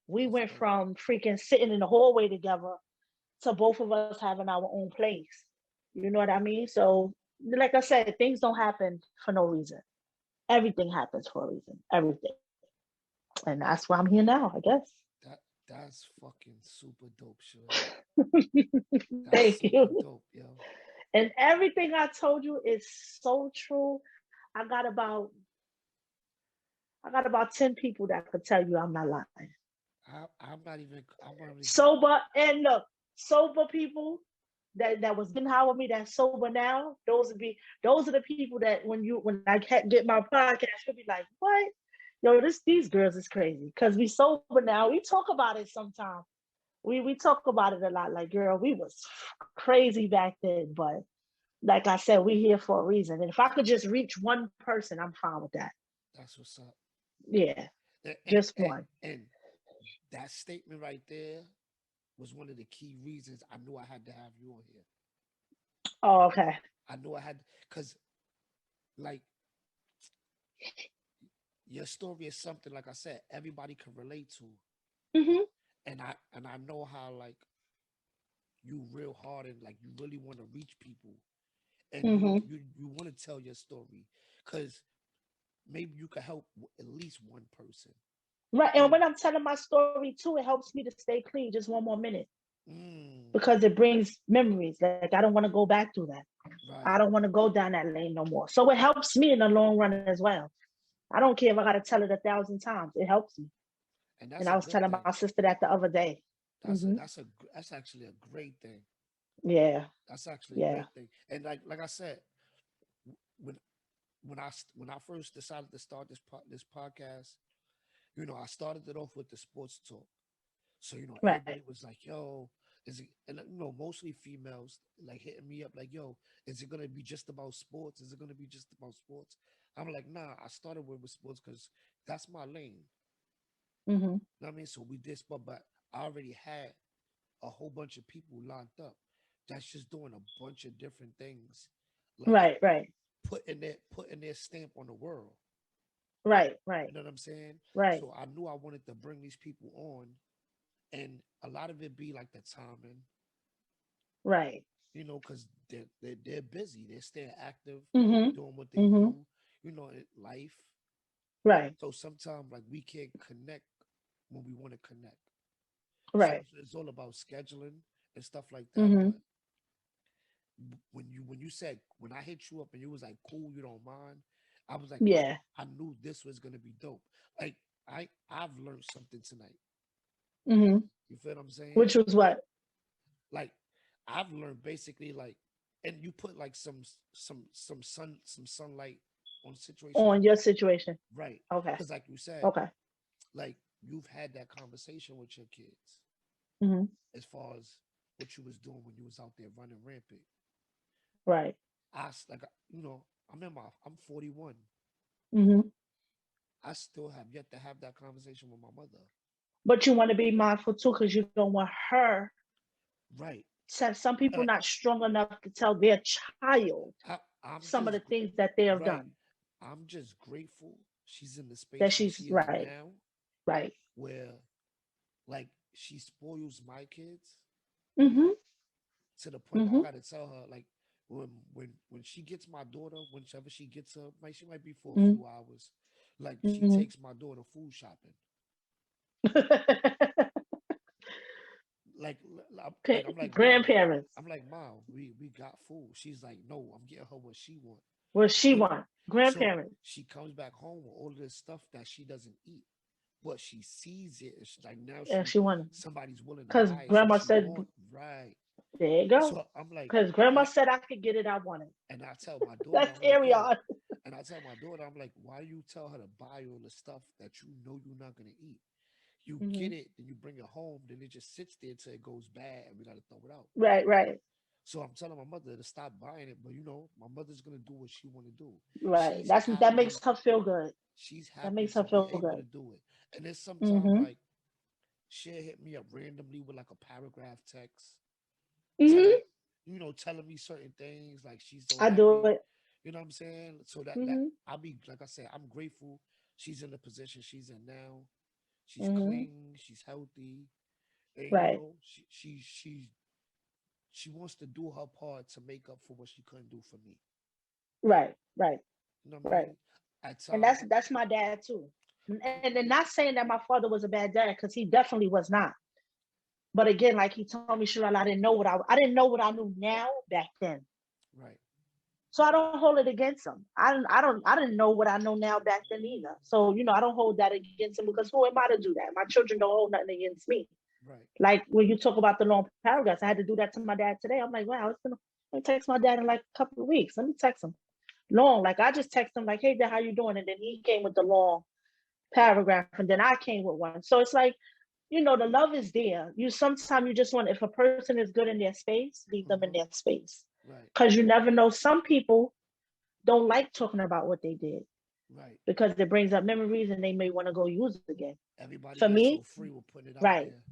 We That's went dope. from freaking sitting in the hallway together to both of us having our own place. You know what I mean? So, like I said, things don't happen for no reason. Everything happens for a reason. Everything. And that's why I'm here now, I guess. That that's fucking super dope, Shorty. That's Thank super you. dope, yo. And everything I told you is so true. I got about I got about 10 people that could tell you I'm not lying. I'm not even. I'm not even. Sober, and look, sober people that was getting high with me that's sober now, those are the people that when I get my podcast, you'll be like, "What? Yo, these girls is crazy." Because we sober now. We talk about it sometimes. We talk about it a lot. Like, girl, we was crazy back then, but like I said, we here for a reason. And if I could just reach one person, I'm fine with that. That's what's up. Yeah, And, just and, one. and that statement right there was one of the key reasons I knew I had to have you on here. Oh, okay. I knew I had because like your story is something like I said everybody can relate to, Hmm. and I know how like you real hard and like you really want to reach people and Hmm. you want to tell your story because maybe you could help at least one person. Right. And And when I'm telling my story too, it helps me to stay clean just one more minute mm, because it brings memories. Like I don't want to go back through that. I right, don't want to go down that lane no more. So it helps me in the long run as well. I don't care if I got to tell it 1,000 times. It helps me. and And that's I a was good telling my thing. sister that the other day. That's a Hmm. that's a that's actually a great thing. Yeah. That's actually a Yeah. great thing. And like I said, when when I first decided to start this podcast, I started it off with the sports talk. So Right. everybody was like, "Yo, is it?" And mostly females like hitting me up like, "Yo, is it gonna be just about sports? Is it gonna be just about sports?" I'm like, "Nah." I started with sports because that's my lane. Hmm. You know what I mean? So we did sport, but I already had a whole bunch of people lined up that's just doing a bunch of different things, like Right. Right. putting their stamp on the world. Right. Right. You know what I'm saying? Right. So I knew I wanted to bring these people on, and a lot of it be like the timing, Right. because they're busy, they're staying active, Hmm. doing what they Hmm. do, in life. Right. So sometimes like we can't connect when we want to connect. So Right. it's all about scheduling and stuff like that. Hmm. But when you said when I hit you up and you was like cool, you don't mind, I was like Yeah. I knew this was gonna be dope. Like I've learned something tonight. Hmm. You feel what I'm saying? Which was what? Like I've learned basically like and you put like some sunlight on the situation On like your that, situation. right? Okay. Because like you said, Okay. like you've had that conversation with your kids Hmm. as far as what you was doing when you was out there running rampant. Right. Like I'm in I'm 41. Hmm. I still have yet to have that conversation with my mother. But you want to be mindful too, because you don't want her. Right. Some people Uh, not strong enough to tell their child I'm some of the just things that they have right. done. I'm just grateful she's in the That space that she's she is right. now, Right. where like she spoils my kids Hmm. to the point where I Hmm. gotta tell her like when she gets my daughter, whenever she gets her, like she might be for a Hmm. few hours, like she Hmm. takes my daughter food shopping. Like I'm like mom, Grandparents. we got food. She's like no, I'm getting her what she want. What she But want. so Grandparents. she comes back home with all of this stuff that she doesn't eat, but she sees it. It's like now Yeah, she want it. somebody's willing to Because buy it, so grandma she said, want right. there you go. So I'm like, Because grandma and said I could get it, I want it. and I tell my daughter, That's I'm like, carry yo, on. and I tell my daughter, I'm like, why you tell her to buy all the stuff that you know you're not gonna eat? You Hmm. get it, then you bring it home, then it just sits there till it goes bad, and we gotta throw it out. Right, right, So I'm telling my mother to stop buying it, but my mother's gonna do what she want to do. right. She's That makes happy. her feel good. She's That happy makes to her be feel able to good. do it. And then sometimes Hmm. like she'll hit me up randomly with like a paragraph text, Hmm. telling telling me certain things like she's so I do happy. it. You know what I'm saying? So that Hmm. I'll be like I said, I'm grateful she's in the position she's in now. She's Hmm. clean, she's healthy, and Right, she wants to do her part to make up for what she couldn't do for me. right, right, You know what I right. mean? At And times, that's my dad too. And then not saying that my father was a bad dad, because he definitely was not. But again, like he told me, Sherelle, I didn't know what I knew now back then. right, So I don't hold it against him. I didn't know what I know now back then either. So I don't hold that against him, because who am I to do that? My children don't hold nothing against me. right. Like when you talk about the long paragraphs, I had to do that to my dad today. I'm like, wow, let me text my dad in like a couple of weeks. Let me text him long. Like I just text him like, hey dad, how you doing? And then he came with the long paragraph, and then I came with one. So it's like, the love is there. Sometimes you just want, if a person is good in their space, leave them in Uh-huh. their space. Right, Because you never know. Some people don't like talking about what they did, right. because it brings up memories and they may want to go use it again. Everybody For gets so me, free with putting it out right. there.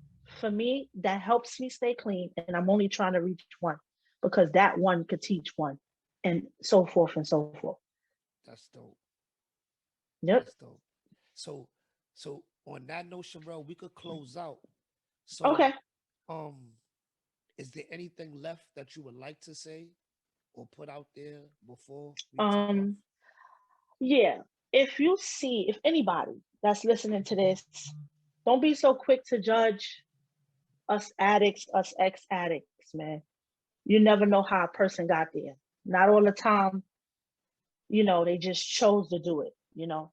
For me, that helps me stay clean. And I'm only trying to reach one, because that one could teach one, and so forth and so forth. That's dope. Yep. That's dope. So so on that note, Sherelle, we could close out. So Okay. um is there anything left that you would like to say or put out there before we take off? Um, yeah. If anybody that's listening to this, don't be so quick to judge us addicts, us ex addicts, man. You never know how a person got there. Not all the time, they just chose to do it.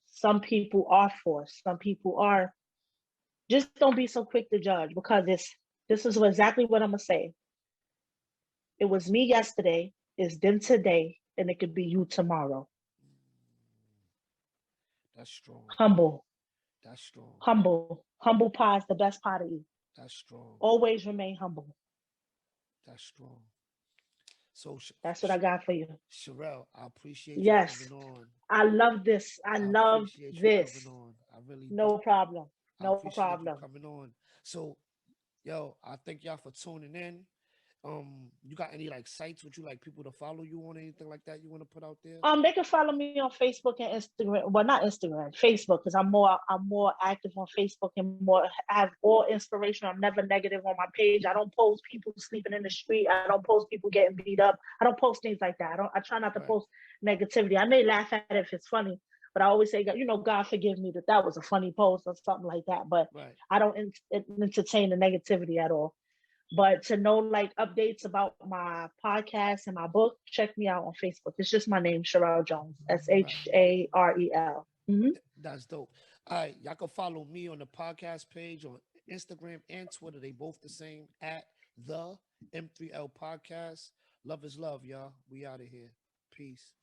Some people are forced, some people are. Just don't be so quick to judge, because this is exactly what I'm gonna say. It was me yesterday, it's them today, and it could be you tomorrow. That's strong. Humble, That's strong. humble pie is the best part of you. That's strong. Always remain humble. That's strong. So, That's what I got for you. Sherelle, I appreciate you Yes, coming on. I love this. I I love appreciate you coming this. on. I really do. No problem. I No appreciate you problem. coming on. So, yo, I thank y'all for tuning in. You got any like sites would you like people to follow you on, anything like that you want to put out there? They can follow me on Facebook and Instagram. Well, not Instagram, Facebook, because I'm more active on Facebook, and more I have all inspiration. I'm never negative on my page. I don't post people sleeping in the street. I don't post people getting beat up. I don't post things like that. I try not to Right, post negativity. I may laugh at it if it's funny, but I always say, God forgive me that was a funny post or something like that. But right. I don't entertain the negativity at all. But to know like updates about my podcast and my book, check me out on Facebook. It's just my name, Sharel Jones, Right. Sharel. Mm-hmm. That's dope. All right, y'all can follow me on the podcast page on Instagram and Twitter. They both the same at the M3L podcast. Love is love, y'all. We out of here. Peace.